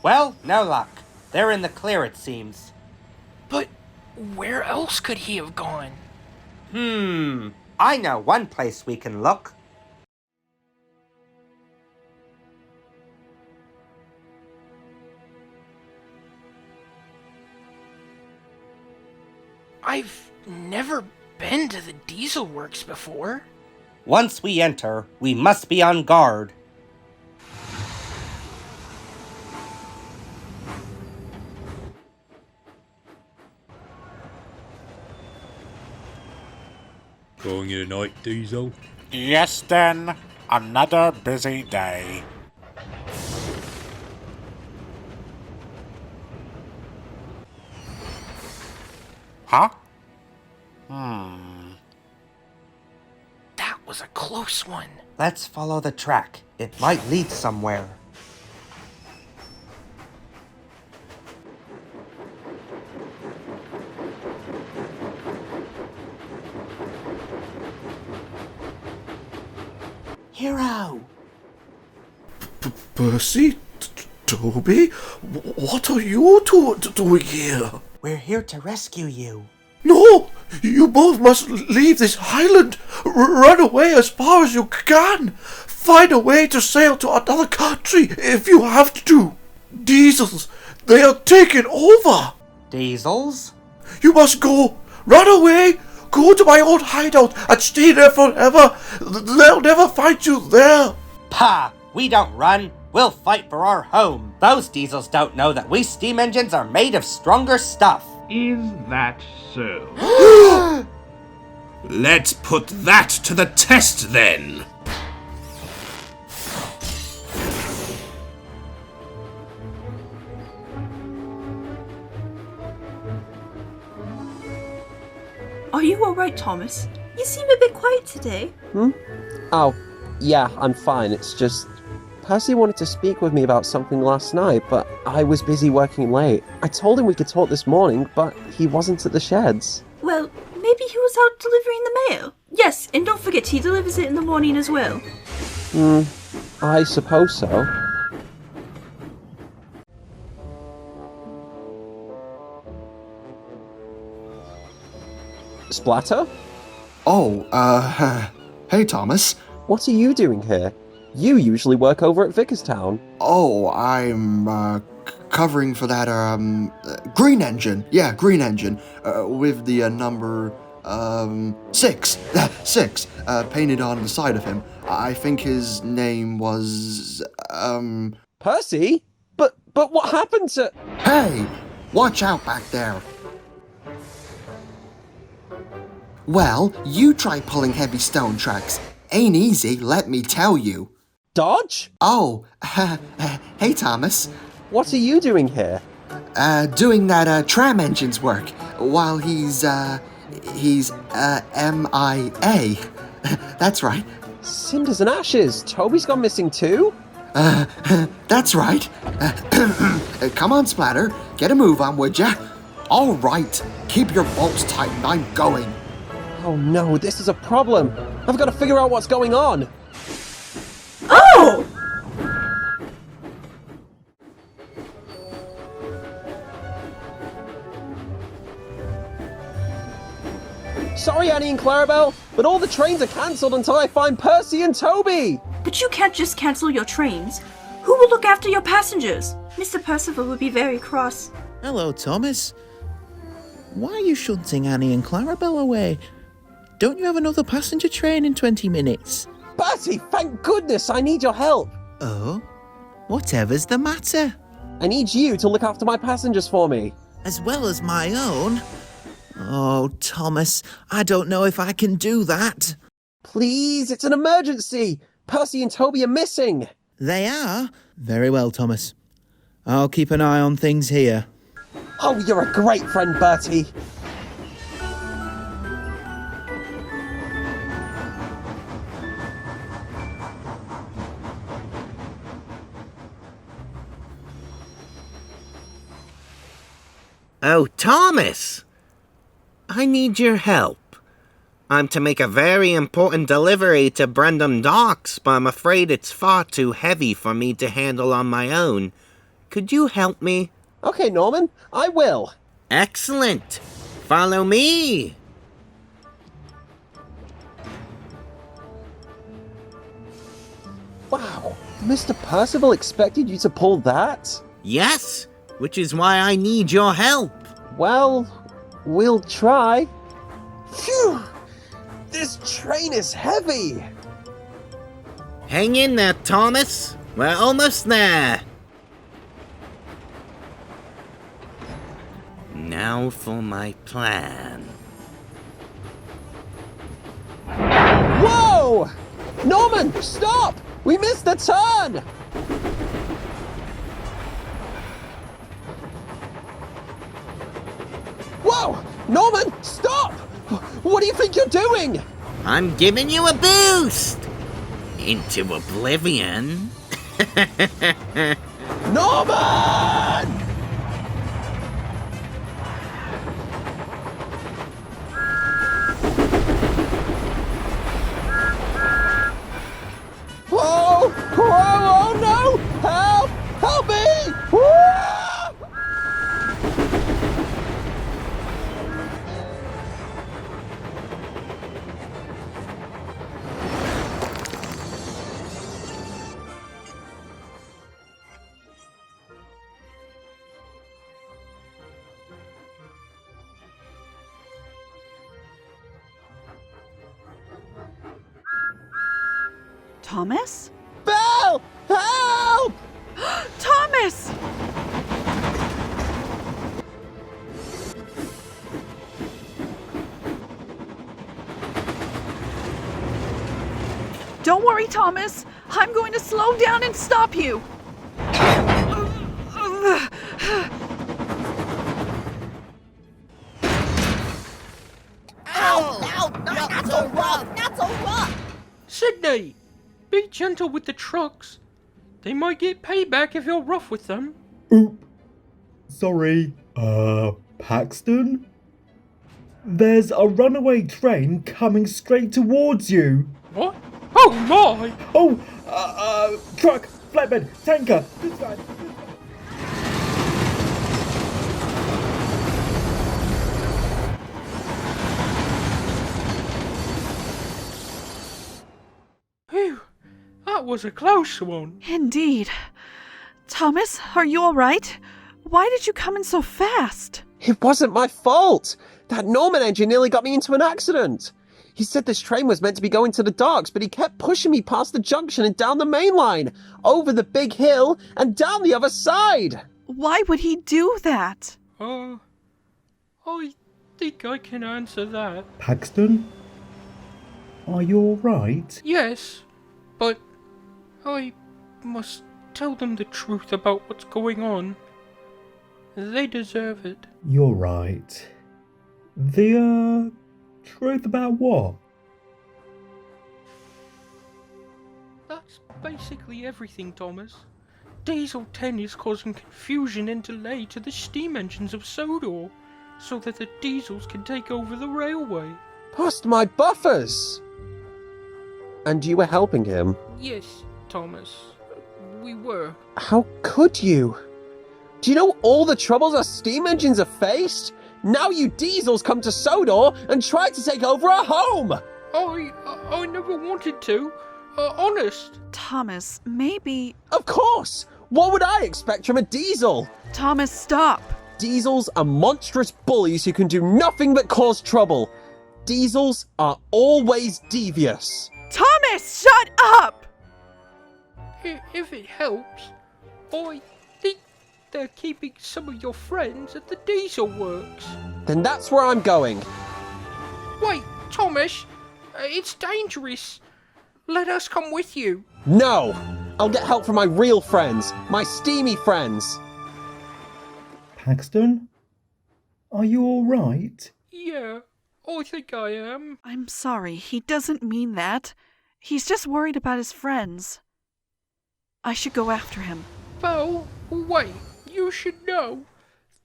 Well, no luck. They're in the clear, it seems. But where else could he have gone? I know one place we can look. I've never been to the diesel works before. Once we enter, we must be on guard. Going in tonight, Diesel? Yes, then. Another busy day. Huh? That was a close one. Let's follow the track. It might lead somewhere. Hero! Percy? Toby? What are you two doing here? We're here to rescue you. No! You both must leave this island! Run away as far as you can! Find a way to sail to another country if you have to! Diesels! They are taking over! Diesels? You must go! Run away! Go to my old hideout and stay there forever! They'll never find you there! Pah! We don't run. We'll fight for our home. Those diesels don't know that we steam engines are made of stronger stuff. Is that so? Let's put that to the test then. Are you alright, Thomas? You seem a bit quiet today. Oh, yeah, I'm fine. It's just... Percy wanted to speak with me about something last night, but I was busy working late. I told him we could talk this morning, but he wasn't at the sheds. Well, maybe he was out delivering the mail. Yes, and don't forget he delivers it in the morning as well. I suppose so. Splatter? Oh, hey Thomas. What are you doing here? You usually work over at Vickerstown. Oh, I'm, covering for that, green engine. Yeah, green engine. With the, number, 6. 6, painted on the side of him. I think his name was, Percy? But what happened to... Hey! Watch out back there. Well, you try pulling heavy stone tracks. Ain't easy, let me tell you. Dodge? Oh, hey Thomas. What are you doing here? Doing that, tram engine's work, while he's MIA. That's right. Cinders and ashes. Toby's gone missing too? That's right. Come on, Splatter. Get a move on, would ya? All right. Keep your bolts tight and I'm going. Oh no, this is a problem. I've got to figure out what's going on. Oh! Sorry, Annie and Clarabelle, but all the trains are cancelled until I find Percy and Toby. But you can't just cancel your trains. Who will look after your passengers? Mr. Percival would be very cross. Hello, Thomas. Why are you shunting Annie and Clarabelle away? Don't you have another passenger train in 20 minutes? Bertie, thank goodness I need your help. Oh? Whatever's the matter? I need you to look after my passengers for me. As well as my own? Oh, Thomas, I don't know if I can do that. Please, it's an emergency. Percy and Toby are missing. They are? Very well, Thomas. I'll keep an eye on things here. Oh, you're a great friend, Bertie. Oh, Thomas! I need your help. I'm to make a very important delivery to Brendam Docks, but I'm afraid it's far too heavy for me to handle on my own. Could you help me? Okay, Norman, I will. Excellent! Follow me! Wow, Mr. Percival expected you to pull that? Yes, which is why I need your help. Well, we'll try. Phew! This train is heavy! Hang in there, Thomas. We're almost there. Now for my plan. Whoa! Norman, stop! We missed the turn! Whoa! Norman, stop! What do you think you're doing? I'm giving you a boost! Into oblivion. Norman! Whoa! Whoa! Oh no! Help! Help me! Whoa! Thomas? Belle! Help! Thomas! Don't worry, Thomas. I'm going to slow down and stop you. Not so rough! Not so rough! Sydney, be gentle with the trucks. They might get payback if you're rough with them. Sorry. Paxton? There's a runaway train coming straight towards you. What? Oh my! Oh, truck, flatbed, tanker, this side. Phew, that was a close one. Indeed. Thomas, are you all right? Why did you come in so fast? It wasn't my fault! That Norman engine nearly got me into an accident! He said this train was meant to be going to the docks, but he kept pushing me past the junction and down the main line, over the big hill, and down the other side! Why would he do that? I think I can answer that. Paxton? Are you alright? Yes, but I must tell them the truth about what's going on. They deserve it. You're right. The, truth about what? That's basically everything, Thomas. Diesel 10 is causing confusion and delay to the steam engines of Sodor, so that the diesels can take over the railway. Past my buffers! And you were helping him? Yes, Thomas. We were. How could you? Do you know all the troubles our steam engines have faced? Now you diesels come to Sodor and try to take over our home! I never wanted to. Honest. Thomas, maybe... Of course! What would I expect from a diesel? Thomas, stop. Diesels are monstrous bullies who can do nothing but cause trouble. Diesels are always devious. Thomas, shut up! If it helps, I think they're keeping some of your friends at the Diesel Works. Then that's where I'm going. Wait, Thomas, it's dangerous. Let us come with you. No! I'll get help from my real friends, my steamy friends. Paxton? Are you alright? Yeah, I think I am. I'm sorry, he doesn't mean that. He's just worried about his friends. I should go after him. Well, wait, you should know.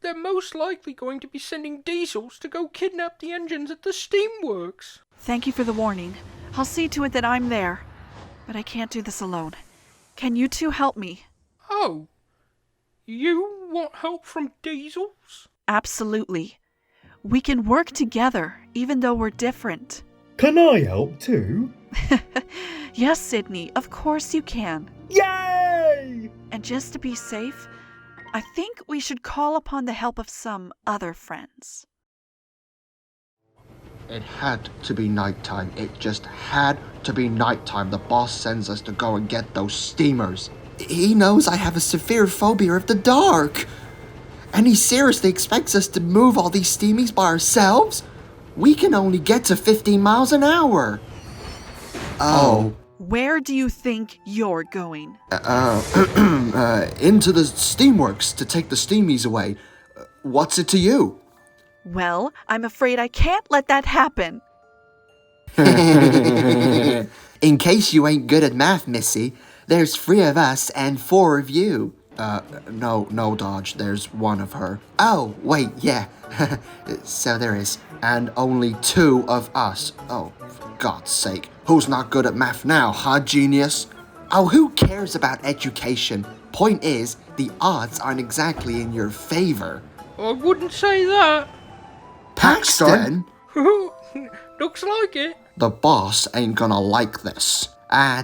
They're most likely going to be sending Diesels to go kidnap the engines at the steamworks. Thank you for the warning. I'll see to it that I'm there. But I can't do this alone. Can you two help me? Oh, you want help from Diesels? Absolutely. We can work together, even though we're different. Can I help too? Yes, Sydney, of course you can. Yay! And just to be safe, I think we should call upon the help of some other friends. It had to be nighttime. It just had to be nighttime. The boss sends us to go and get those steamers. He knows I have a severe phobia of the dark. And he seriously expects us to move all these steamies by ourselves? We can only get to 15 miles an hour. Oh. Where do you think you're going? Into the steamworks to take the steamies away. What's it to you? Well, I'm afraid I can't let that happen. In case you ain't good at math, Missy, there's 3 of us and 4 of you. No, Dodge, there's 1 of her. Oh, wait, yeah. So there is. And only 2 of us. Oh, for God's sake. Who's not good at math now, huh, genius? Oh, who cares about education? Point is, the odds aren't exactly in your favor. I wouldn't say that. Paxton? Looks like it. The boss ain't gonna like this.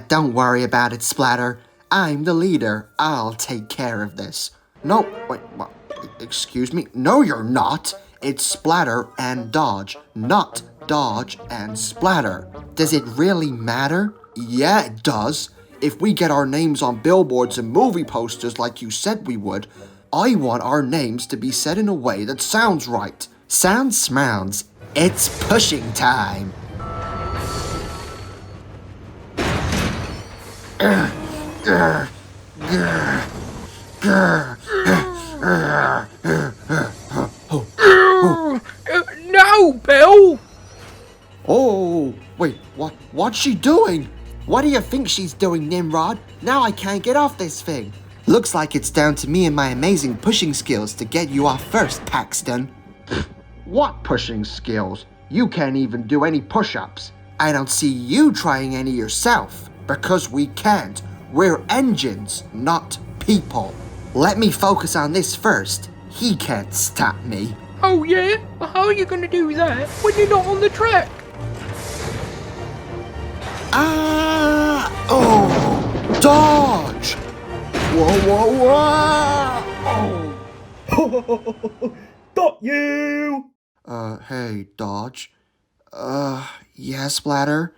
Don't worry about it, Splatter. I'm the leader. I'll take care of this. No, wait, what? Excuse me? No, you're not. It's Splatter and Dodge, not Dodge and Splatter. Does it really matter? Yeah, it does. If we get our names on billboards and movie posters like you said we would, I want our names to be said in a way that sounds right. Sounds smounds. It's pushing time. No, Bill! Oh, wait, what's she doing? What do you think she's doing, Nimrod? Now I can't get off this thing. Looks like it's down to me and my amazing pushing skills to get you off first, Paxton. What pushing skills? You can't even do any push-ups. I don't see you trying any yourself, because we can't. We're engines, not people. Let me focus on this first. He can't stop me. Oh yeah? Well, how are you gonna do that when you're not on the track? Oh! Dodge! Whoa! Oh. Got you! Hey, Dodge. Yeah, Splatter?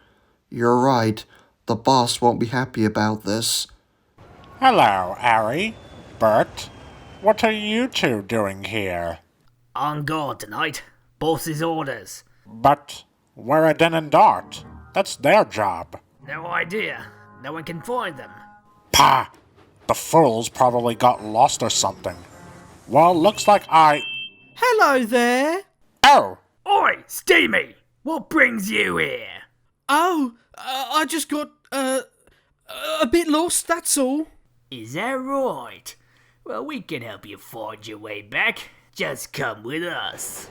You're right. The boss won't be happy about this. Hello, Harry. Bert. What are you two doing here? On guard tonight. Boss's orders. But where are Den and Dart? That's their job. No idea. No one can find them. Pah! The fools probably got lost or something. Well, looks like Hello there. Oh! Oi, Steamy! What brings you here? Oh, I just got, a bit lost, that's all. Is that right? Well, we can help you find your way back. Just come with us.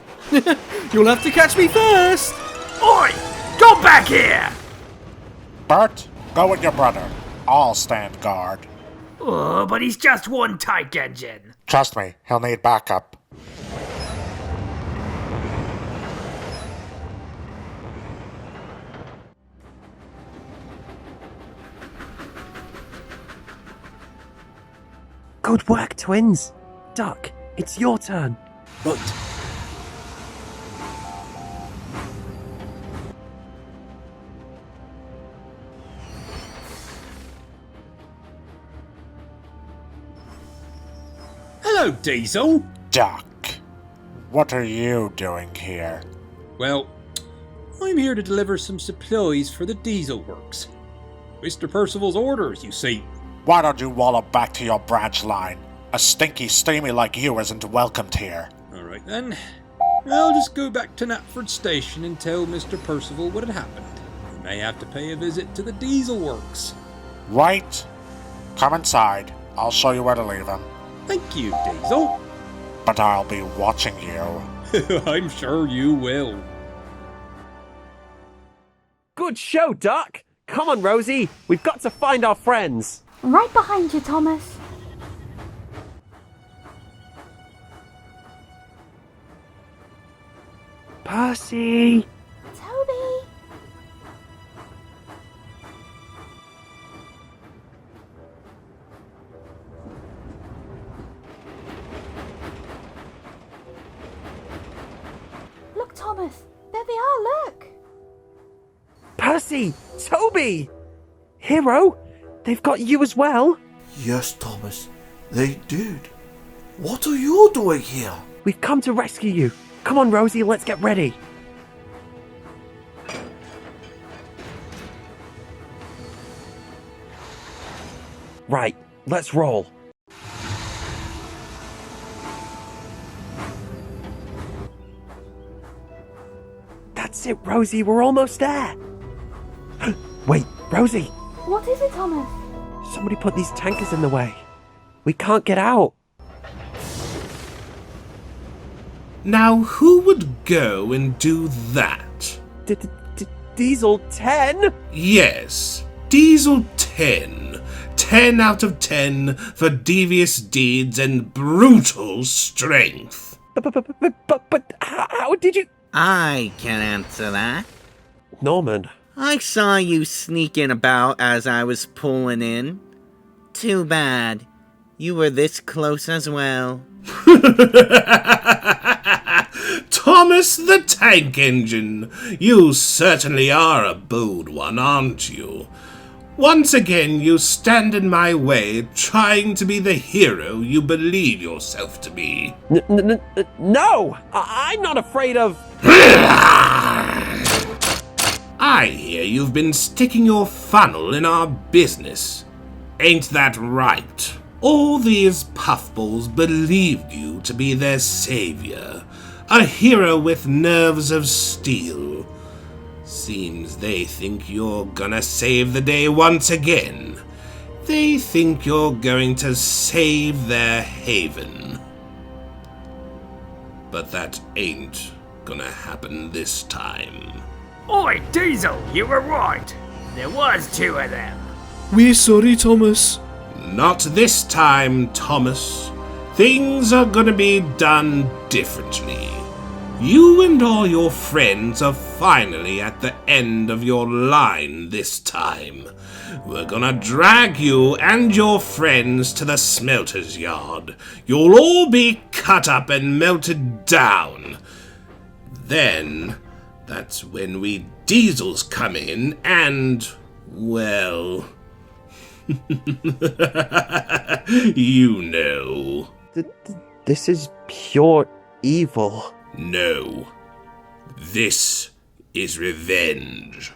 You'll have to catch me first. Oi! Go back here! Bert, go with your brother. I'll stand guard. Oh, but he's just one tyke engine. Trust me, he'll need backup. Good work, twins. Duck, it's your turn. Right. Hello, Diesel. Duck, what are you doing here? Well, I'm here to deliver some supplies for the diesel works. Mr. Percival's orders, you see. Why don't you wallop back to your branch line? A stinky steamy like you isn't welcomed here. Alright then. I'll just go back to Knapford Station and tell Mr. Percival what had happened. He may have to pay a visit to the diesel works. Right. Come inside. I'll show you where to leave him. Thank you, Diesel. But I'll be watching you. I'm sure you will. Good show, Doc. Come on, Rosie. We've got to find our friends. Right behind you, Thomas. Percy! Toby! Look, Thomas! There they are, look! Percy! Toby! Hero! They've got you as well? Yes, Thomas, they did. What are you doing here? We've come to rescue you. Come on, Rosie, let's get ready. Right, let's roll. That's it, Rosie, we're almost there. Wait, Rosie! What is it, Thomas? Somebody put these tankers in the way. We can't get out. Now, who would go and do that? Diesel 10? Yes, Diesel 10. 10 out of 10 for devious deeds and brutal strength. But how did you... I can answer that. Norman. I saw you sneaking about as I was pulling in. Too bad. You were this close as well. Thomas the Tank Engine, you certainly are a bold one, aren't you? Once again you stand in my way, trying to be the hero you believe yourself to be. No! I'm not afraid of... I hear you've been sticking your funnel in our business. Ain't that right? All these puffballs believed you to be their savior, a hero with nerves of steel. Seems they think you're gonna save the day once again. They think you're going to save their haven. But that ain't gonna happen this time. Oi, Diesel, you were right. There was two of them. We're sorry, Thomas. Not this time, Thomas. Things are gonna be done differently. You and all your friends are finally at the end of your line this time. We're gonna drag you and your friends to the smelter's yard. You'll all be cut up and melted down. Then, that's when we Diesels come in and, well... you know. This is pure evil. No. This is revenge.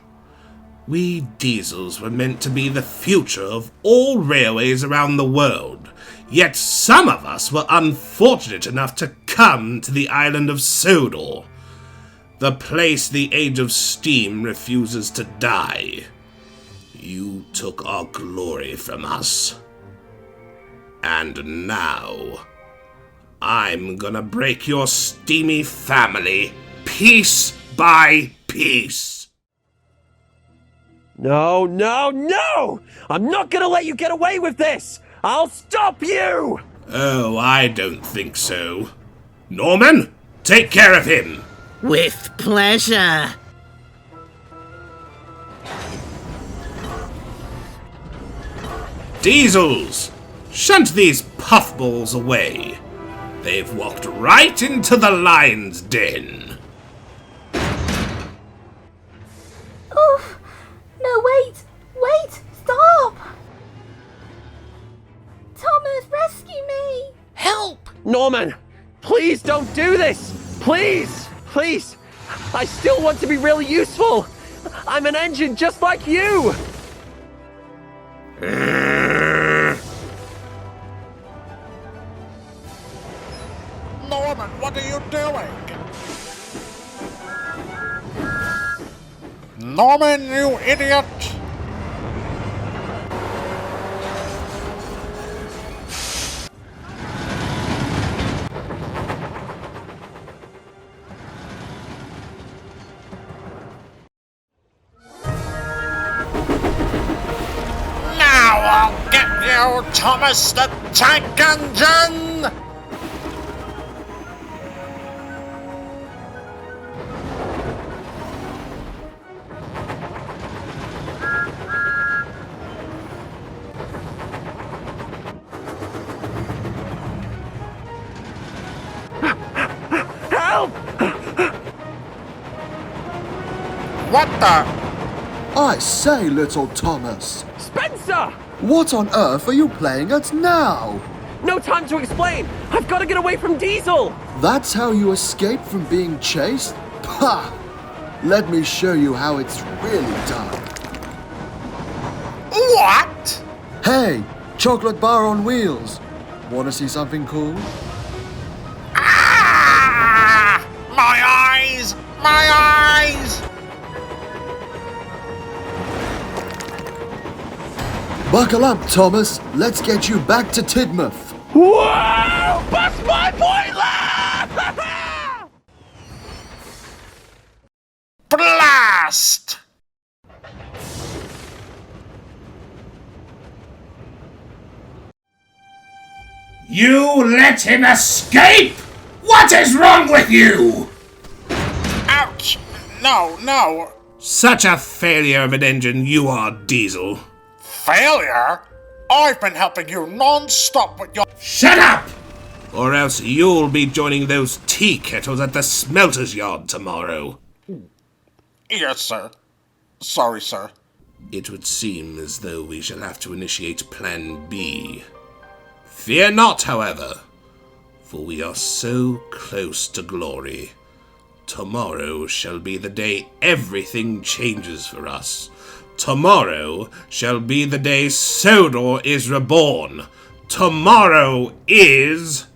We Diesels were meant to be the future of all railways around the world, yet some of us were unfortunate enough to come to the island of Sodor, the place the Age of Steam refuses to die. You took our glory from us. And now, I'm gonna break your steamy family, piece by piece. No, no, no! I'm not gonna let you get away with this! I'll stop you! Oh, I don't think so. Norman, take care of him! With pleasure. Diesels, shunt these puffballs away. They've walked right into the lion's den. Oof! No, wait! Wait! Stop! Thomas, rescue me! Help! Norman, please don't do this! Please! Please! I still want to be really useful! I'm an engine just like you! Norman, what are you doing? Norman, you idiot! Now I'll get you, Thomas the Tank Engine! Help! What the? I say, little Thomas. Spencer! What on earth are you playing at now? No time to explain! I've got to get away from Diesel! That's how you escape from being chased? Pah! Let me show you how it's really done. What? Hey, chocolate bar on wheels. Want to see something cool? Ah! My eyes! My eyes! Buckle up, Thomas. Let's get you back to Tidmouth. Whoa! Bust my boiler! Blast! You let him escape? What is wrong with you? Ouch! No, no. Such a failure of an engine you are, Diesel. Failure? I've been helping you non-stop with your— Shut up! Or else you'll be joining those tea kettles at the smelter's yard tomorrow. Yes, sir. Sorry, sir. It would seem as though we shall have to initiate Plan B. Fear not, however, for we are so close to glory. Tomorrow shall be the day everything changes for us. Tomorrow shall be the day Sodor is reborn. Tomorrow is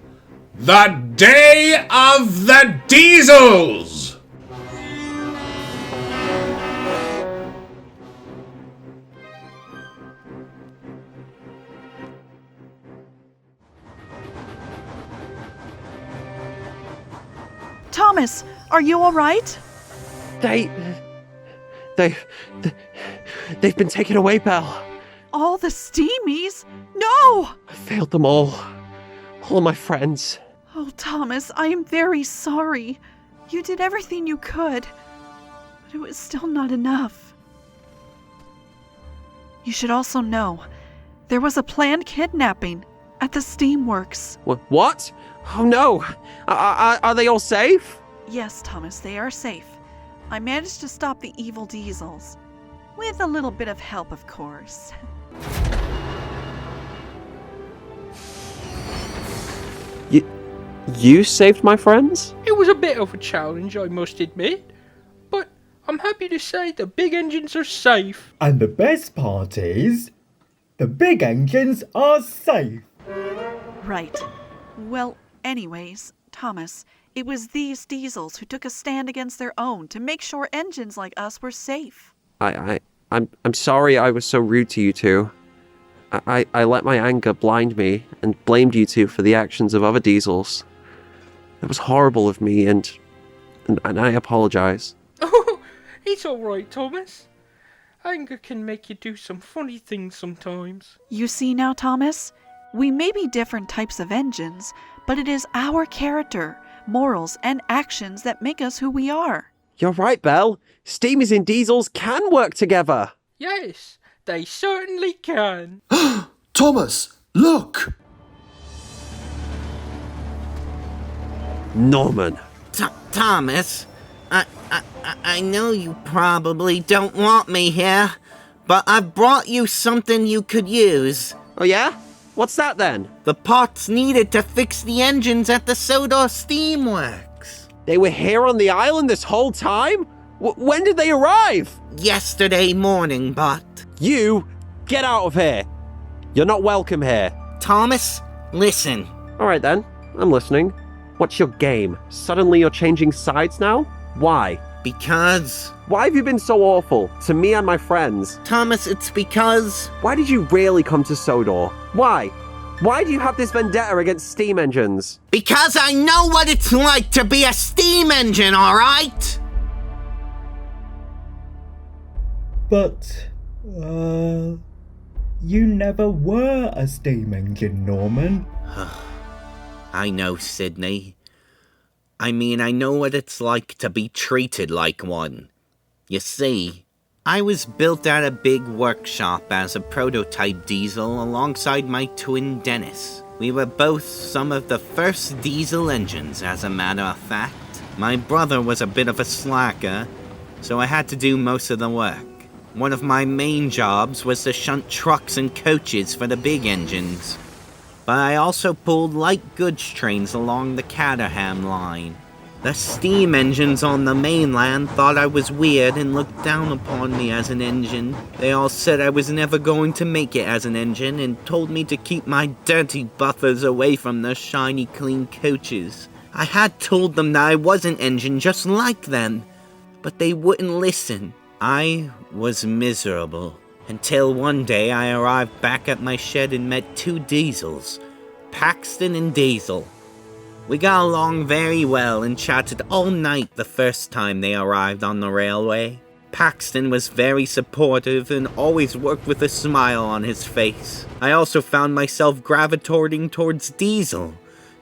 the Day of the Diesels! Thomas, are you all right? They've been taken away, Belle. All the steamies? No! I failed them all. All my friends. Oh, Thomas, I am very sorry. You did everything you could, but it was still not enough. You should also know, there was a planned kidnapping at the steamworks. What? Oh no! Are they all safe? Yes, Thomas, they are safe. I managed to stop the evil diesels. With a little bit of help, of course. You saved my friends? It was a bit of a challenge, I must admit. But I'm happy to say the big engines are safe. And the best part is, the big engines are safe. Right. Well, anyways, Thomas, it was these diesels who took a stand against their own to make sure engines like us were safe. I'm sorry I was so rude to you two. I let my anger blind me and blamed you two for the actions of other diesels. It was horrible of me and I apologize. Oh, it's alright, Thomas. Anger can make you do some funny things sometimes. You see now, Thomas? We may be different types of engines, but it is our character, morals, and actions that make us who we are. You're right, Belle. Steamers and diesels can work together. Yes, they certainly can. Thomas, look! Norman. Thomas, I know you probably don't want me here, but I brought you something you could use. Oh yeah? What's that then? The parts needed to fix the engines at the Sodor Steamworks. They were here on the island this whole time? When did they arrive? Yesterday morning, but... You, get out of here. You're not welcome here. Thomas, listen. Alright then, I'm listening. What's your game? Suddenly you're changing sides now? Why? Because... Why have you been so awful to me and my friends? Thomas, it's because... Why did you really come to Sodor? Why? Why do you have this vendetta against steam engines? Because I know what it's like to be a steam engine, alright? But, you never were a steam engine, Norman. I know, Sydney. I mean, I know what it's like to be treated like one. You see, I was built at a big workshop as a prototype diesel alongside my twin Dennis. We were both some of the first diesel engines, as a matter of fact. My brother was a bit of a slacker, so I had to do most of the work. One of my main jobs was to shunt trucks and coaches for the big engines. But I also pulled light goods trains along the Caterham line. The steam engines on the mainland thought I was weird and looked down upon me as an engine. They all said I was never going to make it as an engine and told me to keep my dirty buffers away from the shiny clean coaches. I had told them that I was an engine just like them, but they wouldn't listen. I was miserable. Until one day I arrived back at my shed and met two diesels, Paxton and Diesel. We got along very well and chatted all night the first time they arrived on the railway. Paxton was very supportive and always worked with a smile on his face. I also found myself gravitating towards Diesel,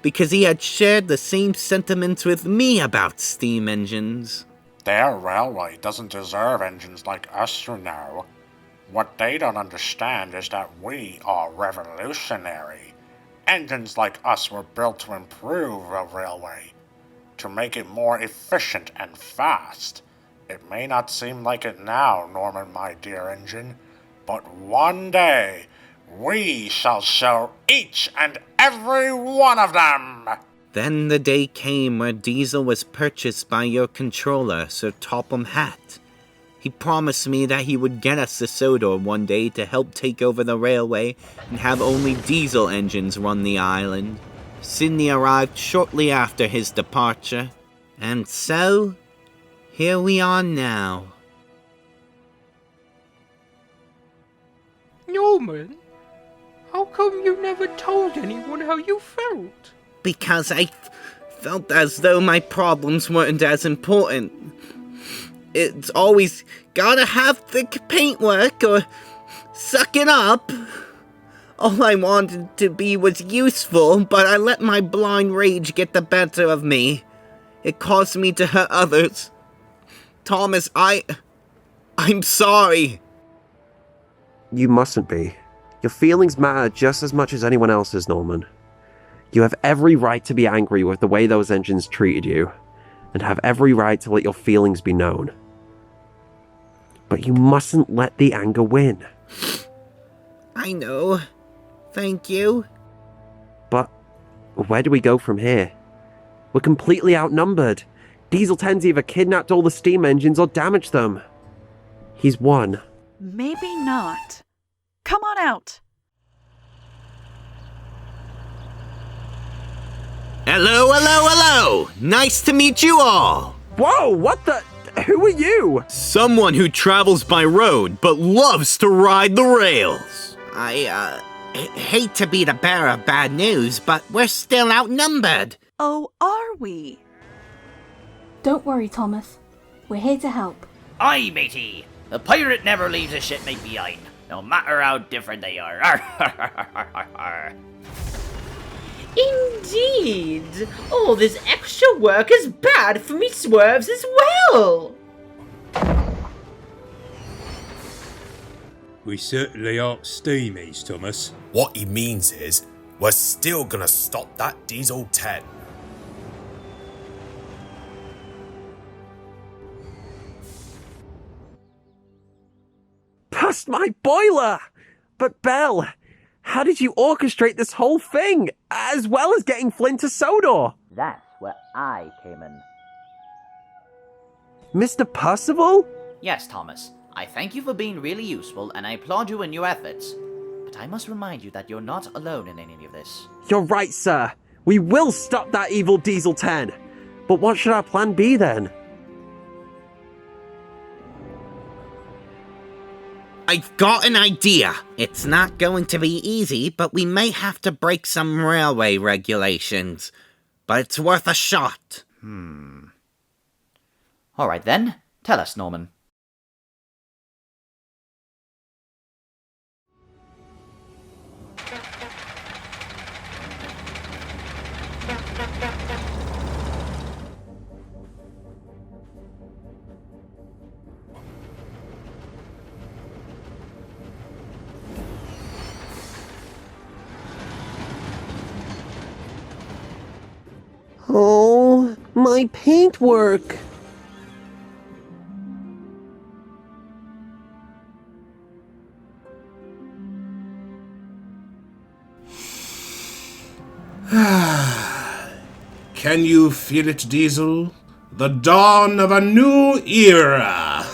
because he had shared the same sentiments with me about steam engines. Their railway doesn't deserve engines like us, you know. What they don't understand is that we are revolutionary. Engines like us were built to improve a railway, to make it more efficient and fast. It may not seem like it now, Norman, my dear engine, but one day we shall show each and every one of them. Then the day came where Diesel was purchased by your controller, Sir Topham Hatt. He promised me that he would get us to Sodor one day to help take over the railway and have only diesel engines run the island. Sydney arrived shortly after his departure, and so, here we are now. Norman, how come you never told anyone how you felt? Because I felt as though my problems weren't as important. It's always gotta have thick paintwork or suck it up. All I wanted to be was useful, but I let my blind rage get the better of me. It caused me to hurt others. Thomas, I'm sorry. You mustn't be. Your feelings matter just as much as anyone else's, Norman. You have every right to be angry with the way those engines treated you, and have every right to let your feelings be known. But you mustn't let the anger win. I know. Thank you. But where do we go from here? We're completely outnumbered. Diesel 10's either kidnapped all the steam engines or damaged them. He's won. Maybe not. Come on out. Hello, hello, hello! Nice to meet you all! Whoa, what the... Who are you? Someone who travels by road, but loves to ride the rails. I hate to be the bearer of bad news, but we're still outnumbered. Oh, are we? Don't worry, Thomas. We're here to help. Aye, matey. The pirate never leaves a shipmate behind, no matter how different they are. Indeed! All this extra work is bad for me swerves as well! We certainly aren't steamies, Thomas. What he means is, we're still gonna stop that Diesel 10. past my boiler! But Belle, how did you orchestrate this whole thing, as well as getting Flint to Sodor? That's where I came in. Mr. Percival? Yes, Thomas. I thank you for being really useful, and I applaud you in your efforts. But I must remind you that you're not alone in any of this. You're right, sir. We will stop that evil Diesel 10. But what should our plan be then? I've got an idea. It's not going to be easy, but we may have to break some railway regulations. But it's worth a shot. Alright then, tell us, Norman. Oh, my paintwork. Can you feel it, Diesel? The dawn of a new era!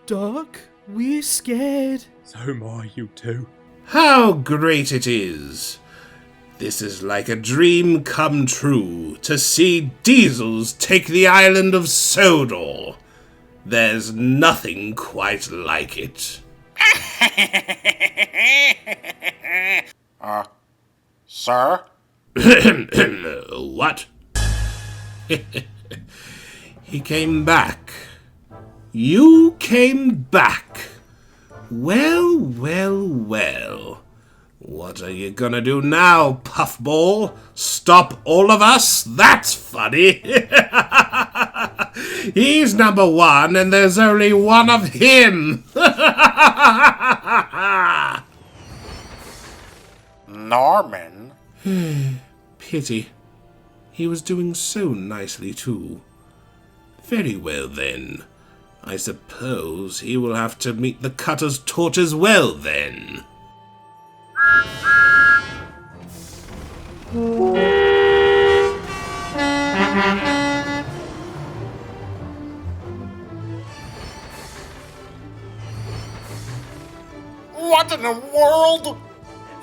Doc, we're scared. So am I, you two. How great it is! This is like a dream come true, to see Diesels take the island of Sodor. There's nothing quite like it. Sir? What? He came back. You came back. Well, well, well. What are you gonna do now, Puffball? Stop all of us? That's funny. He's number one, and there's only one of him. Norman? Pity. He was doing so nicely, too. Very well, then. I suppose he will have to meet the Cutter's torch as well, then. What in the world?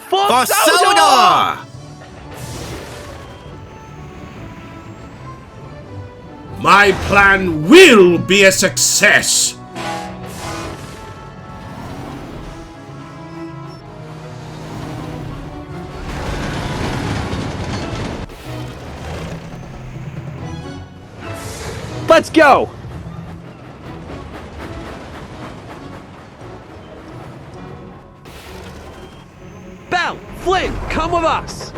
For Sodor! My plan will be a success! Let's go! Belle, Flint, come with us!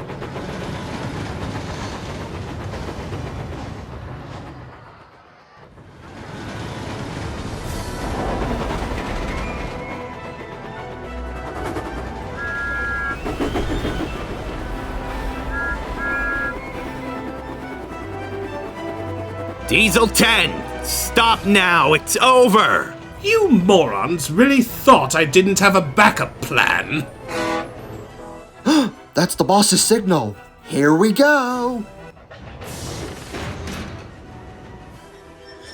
Diesel 10, stop now, it's over! You morons really thought I didn't have a backup plan. That's the boss's signal. Here we go.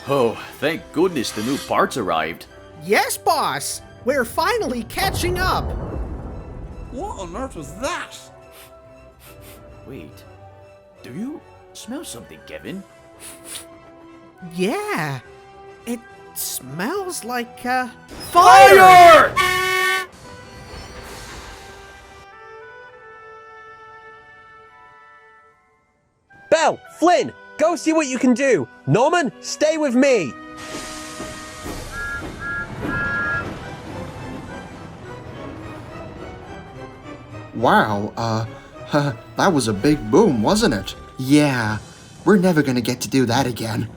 Oh, thank goodness the new parts arrived. Yes, boss. We're finally catching up. What on earth was that? Wait, do you smell something, Kevin? Yeah. It smells like, Fire! Belle, Flynn, go see what you can do. Norman, stay with me. Wow, that was a big boom, wasn't it? Yeah, we're never gonna get to do that again.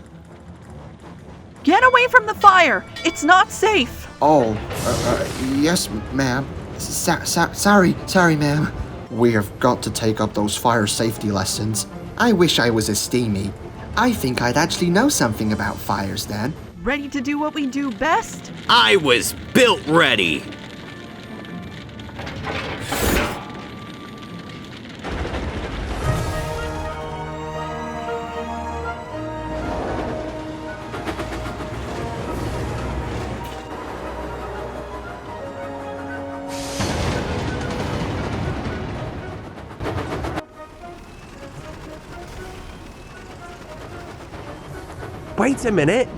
Get away from the fire! It's not safe! Oh, yes, ma'am. Sorry, ma'am. We have got to take up those fire safety lessons. I wish I was as steamy. I think I'd actually know something about fires then. Ready to do what we do best? I was built ready. Wait a minute.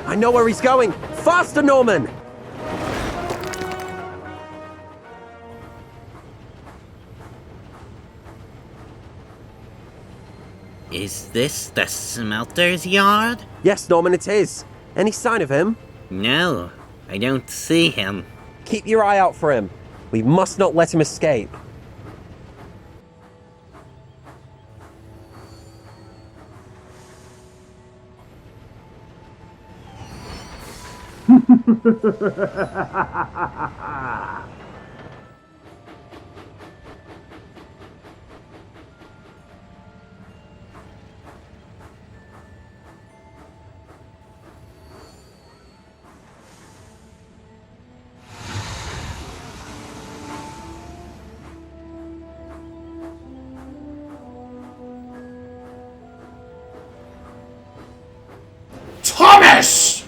I know where he's going. Faster, Norman! Is this the smelter's yard? Yes, Norman, it is. Any sign of him? No, I don't see him. Keep your eye out for him. We must not let him escape. Thomas!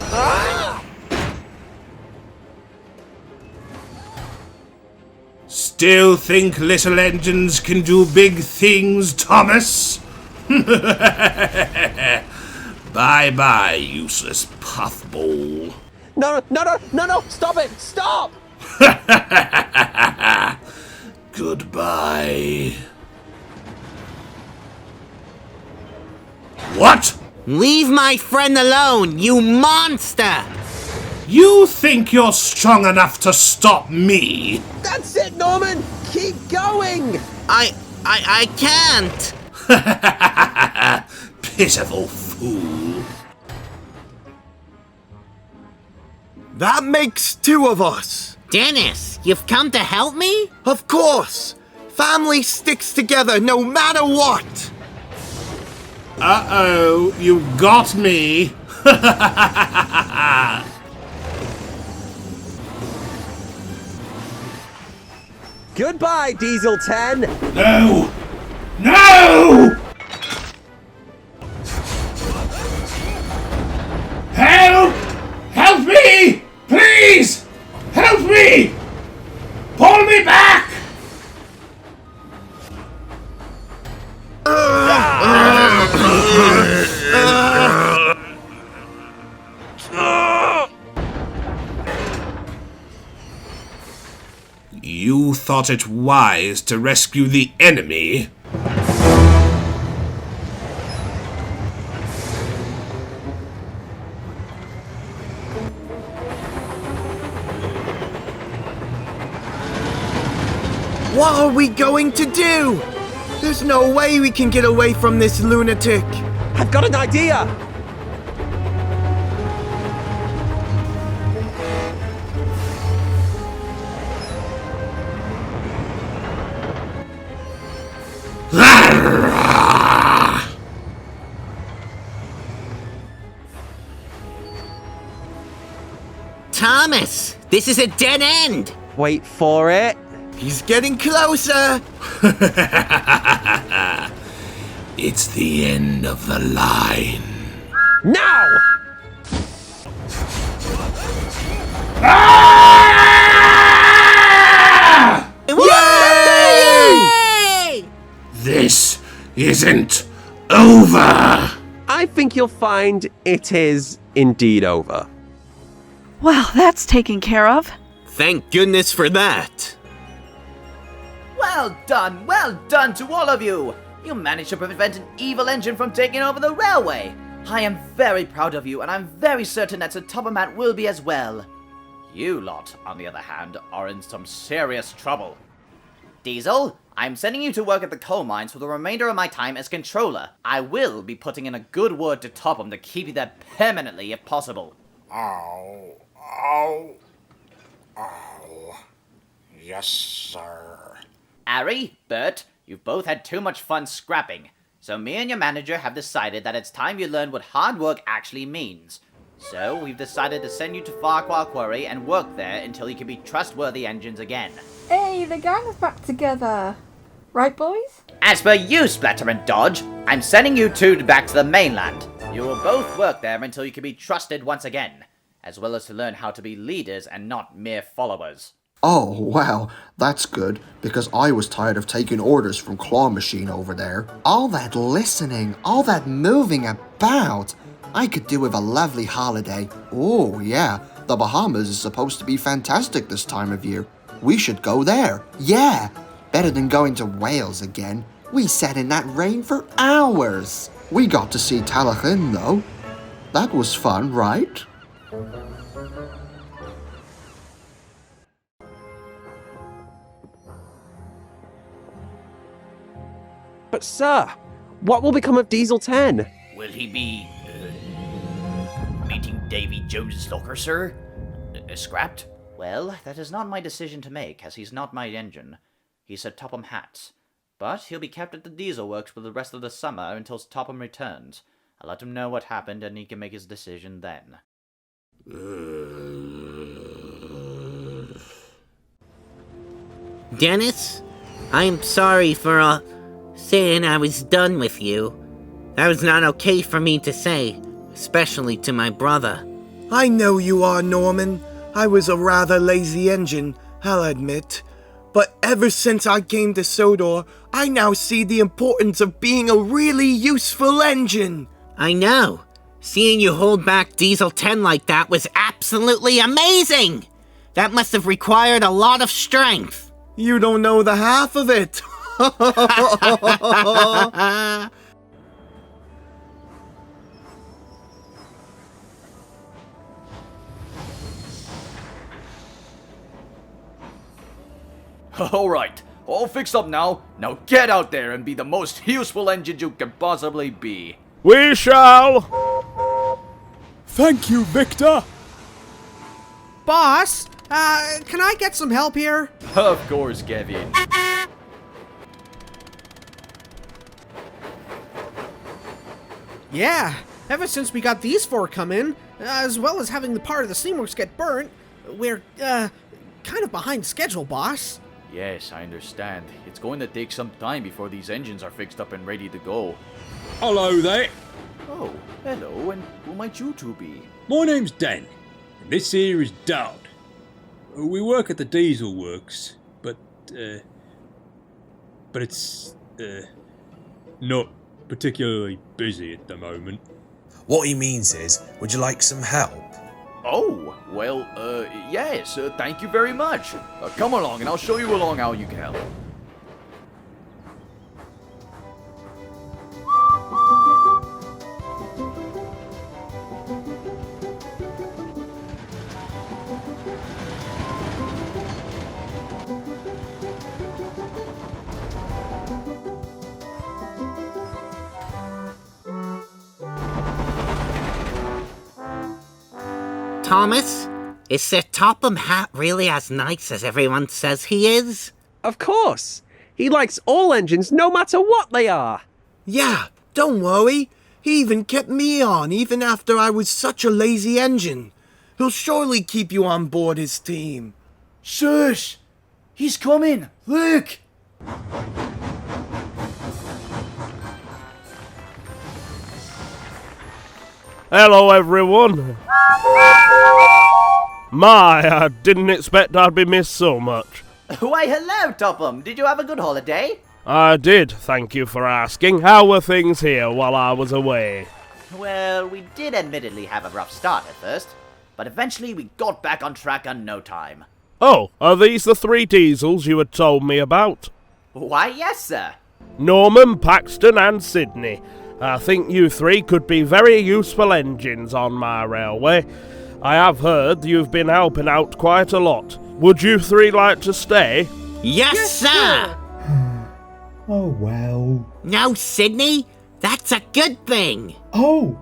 Still think little engines can do big things, Thomas? Bye-bye, useless puffball. No, stop it, stop! Goodbye. What? Leave my friend alone, you monster! You think you're strong enough to stop me? That's it, Norman! Keep going! I can't! Pitiful fool. That makes two of us. Dennis, you've come to help me? Of course. Family sticks together no matter what. Uh-oh, you got me. Goodbye, Diesel 10! No! No! Help! Help me! Please! Help me! Pull me back! You thought it wise to rescue the enemy? What are we going to do? There's no way we can get away from this lunatic. I've got an idea! Thomas, this is a dead end! Wait for it. He's getting closer! It's the end of the line. Now! Ah! Yay! This isn't over. I think you'll find it is indeed over. Well, that's taken care of. Thank goodness for that. Well done to all of you! You managed to prevent an evil engine from taking over the railway! I am very proud of you, and I'm very certain that Sir Toppermat will be as well. You lot, on the other hand, are in some serious trouble. Diesel, I'm sending you to work at the coal mines for the remainder of my time as controller. I will be putting in a good word to Topham to keep you there permanently if possible. Oh. Yes, sir. Harry, Bert, You've both had too much fun scrapping. So me and your manager have decided that it's time you learn what hard work actually means. So we've decided to send you to Farquhar Quarry and work there until you can be trustworthy engines again. Hey, the gang is back together. Right, boys? As for you, Splatter and Dodge, I'm sending you two back to the mainland. You will both work there until you can be trusted once again, as well as to learn how to be leaders and not mere followers. Oh, wow, that's good, because I was tired of taking orders from Claw Machine over there. All that listening, all that moving about. I could do with a lovely holiday. Oh, yeah, the Bahamas is supposed to be fantastic this time of year. We should go there. Yeah, better than going to Wales again. We sat in that rain for hours. We got to see Talachin, though. That was fun, right? But sir, what will become of Diesel 10? Will he be, meeting Davy Jones's locker, sir? Scrapped? Well, that is not my decision to make, as he's not my engine. He's Sir Topham Hatt's. But he'll be kept at the diesel works for the rest of the summer until Topham returns. I'll let him know what happened and he can make his decision then. Dennis, I'm sorry for, saying I was done with you. That was not okay for me to say, especially to my brother. I know you are, Norman. I was a rather lazy engine, I'll admit. But ever since I came to Sodor, I now see the importance of being a really useful engine. I know. Seeing you hold back Diesel 10 like that was absolutely amazing! That must have required a lot of strength. You don't know the half of it. Alright, all fixed up now. Now get out there and be the most useful engine you can possibly be. We shall! Thank you, Victor! Boss, can I get some help here? Of course, Kevin. Yeah, ever since we got these four come in, as well as having the part of the steamworks get burnt, we're, kind of behind schedule, boss. Yes, I understand. It's going to take some time before these engines are fixed up and ready to go. Hello there. Oh, hello, and who might you two be? My name's Dan, and this here is Dodd. We work at the diesel works, but it's, not particularly busy at the moment. What he means is, would you like some help? Oh, well, yes, thank you very much. Come along and I'll show you along how you can help. Thomas, is Sir Topham Hatt really as nice as everyone says he is? Of course! He likes all engines, no matter what they are! Yeah, don't worry. He even kept me on, even after I was such a lazy engine. He'll surely keep you on board his team. Shush! He's coming! Look! Hello, everyone. My, I didn't expect I'd be missed so much. Why, hello, Topham. Did you have a good holiday? I did, thank you for asking. How were things here while I was away? Well, we did admittedly have a rough start at first, but eventually we got back on track in no time. Oh, are these the 3 diesels you had told me about? Why, yes, sir. Norman, Paxton and Sydney. I think you 3 could be very useful engines on my railway. I have heard you've been helping out quite a lot. Would you 3 like to stay? Yes, sir! Oh, well. No, Sydney, that's a good thing. Oh,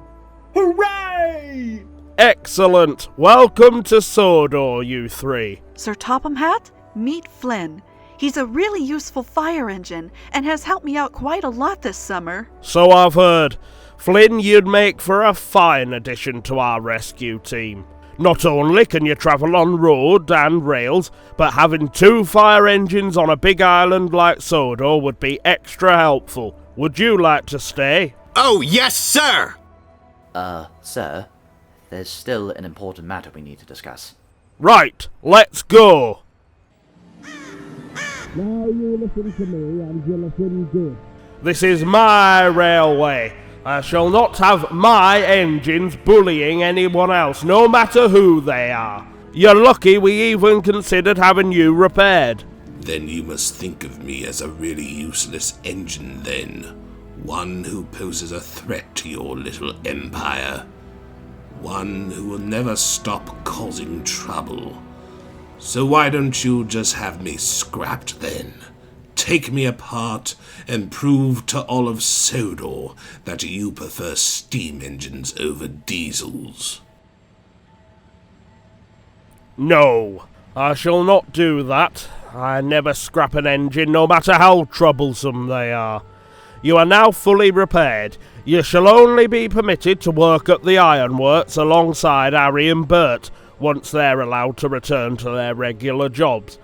hooray! Excellent. Welcome to Sodor, you 3. Sir Topham Hatt, meet Flynn. He's a really useful fire engine and has helped me out quite a lot this summer. So I've heard. Flynn, you'd make for a fine addition to our rescue team. Not only can you travel on road and rails, but having 2 fire engines on a big island like Sodor would be extra helpful. Would you like to stay? Oh, yes, sir! Sir, there's still an important matter we need to discuss. Right, let's go! Now you listen to me and you listen good. This is my railway. I shall not have my engines bullying anyone else, no matter who they are. You're lucky we even considered having you repaired. Then you must think of me as a really useless engine then. One who poses a threat to your little empire. One who will never stop causing trouble. So why don't you just have me scrapped then? Take me apart and prove to all of Sodor that you prefer steam engines over diesels. No, I shall not do that. I never scrap an engine, no matter how troublesome they are. You are now fully repaired. You shall only be permitted to work at the ironworks alongside Harry and Bert, once they're allowed to return to their regular jobs.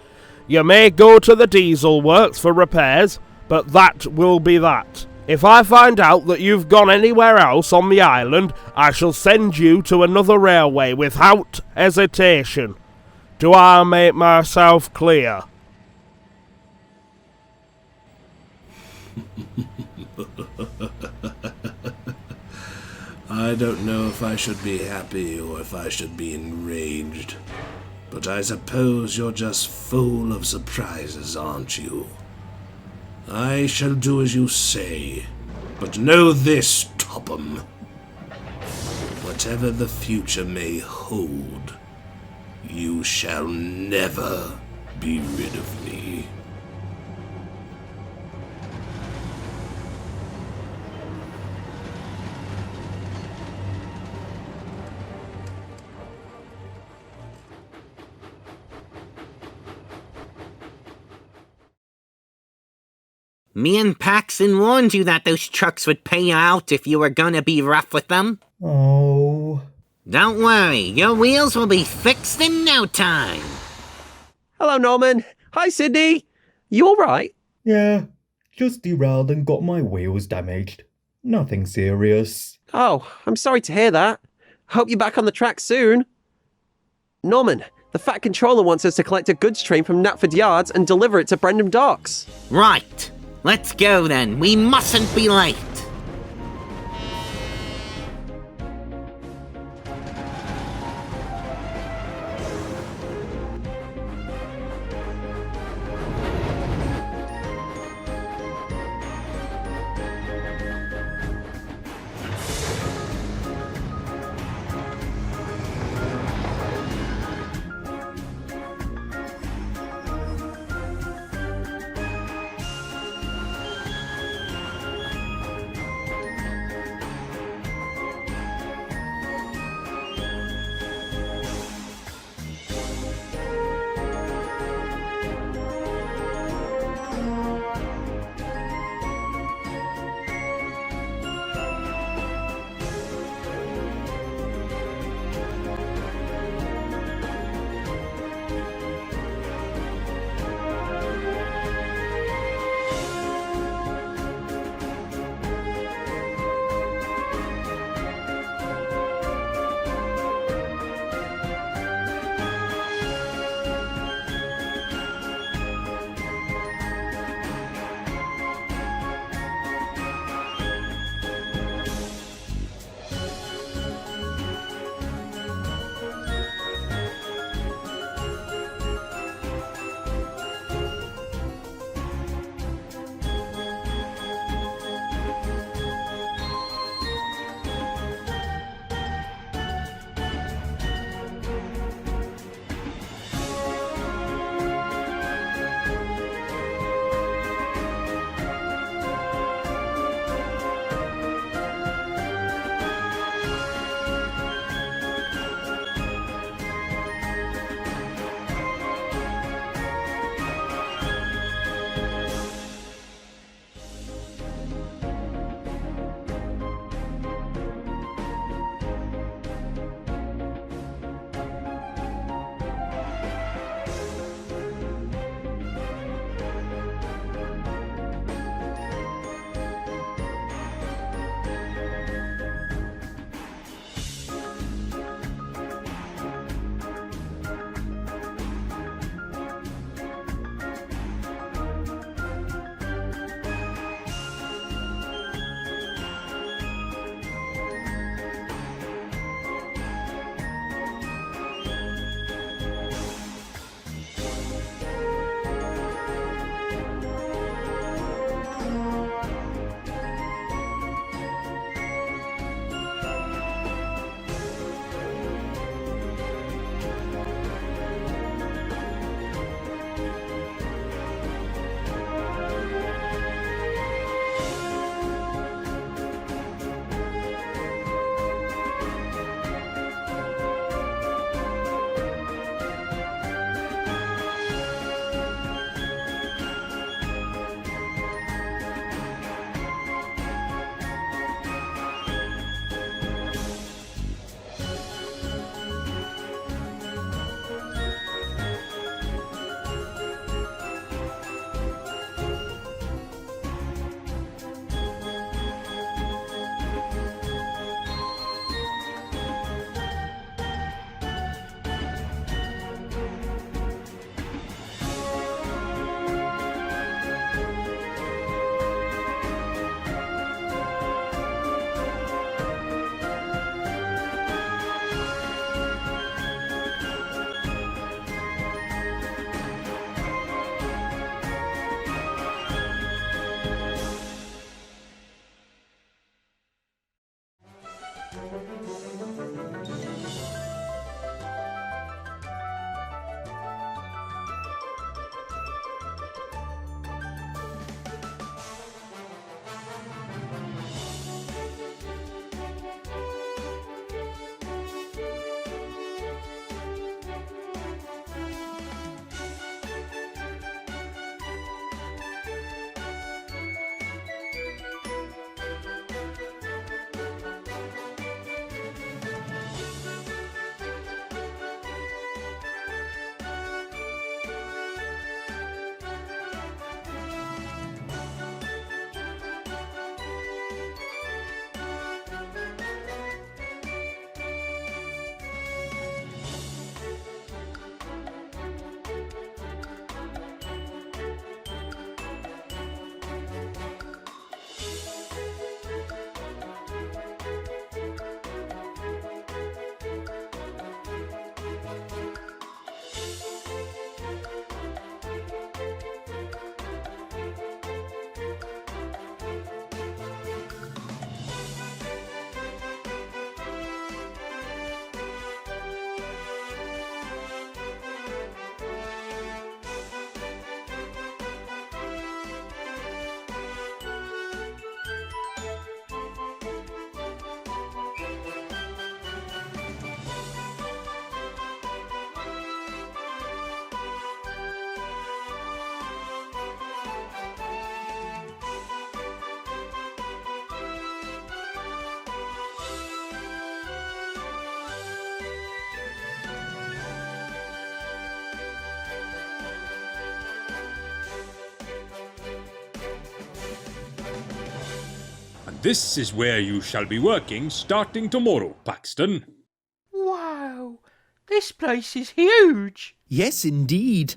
You may go to the diesel works for repairs, but that will be that. If I find out that you've gone anywhere else on the island, I shall send you to another railway without hesitation. Do I make myself clear? I don't know if I should be happy or if I should be enraged. But I suppose you're just full of surprises, aren't you? I shall do as you say. But know this, Topham. Whatever the future may hold, you shall never be rid of me. Me and Paxton warned you that those trucks would pay you out if you were gonna be rough with them. Oh. Don't worry, your wheels will be fixed in no time. Hello, Norman. Hi, Sydney. You alright? Yeah, just derailed and got my wheels damaged. Nothing serious. Oh, I'm sorry to hear that. Hope you're back on the track soon. Norman, the Fat Controller wants us to collect a goods train from Knapford Yards and deliver it to Brendam Docks. Right. Let's go then. We mustn't be late. This is where you shall be working starting tomorrow, Paxton. Wow, this place is huge. Yes, indeed.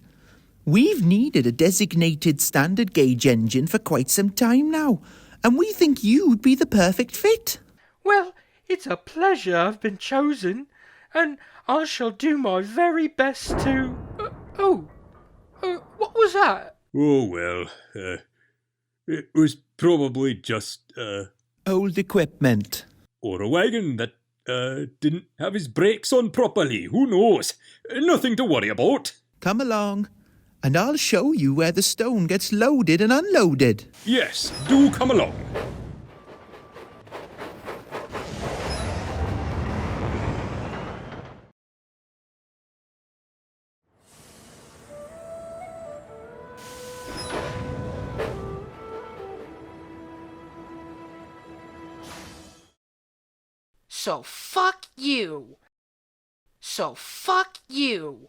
We've needed a designated standard gauge engine for quite some time now, and we think you'd be the perfect fit. Well, it's a pleasure I've been chosen, and I shall do my very best to... what was that? Oh, well, it was probably just, Old equipment. or a wagon that, didn't have his brakes on properly. Who knows? Nothing to worry about. Come along, and I'll show you where the stone gets loaded and unloaded. Yes, do come along. So fuck you. So fuck you.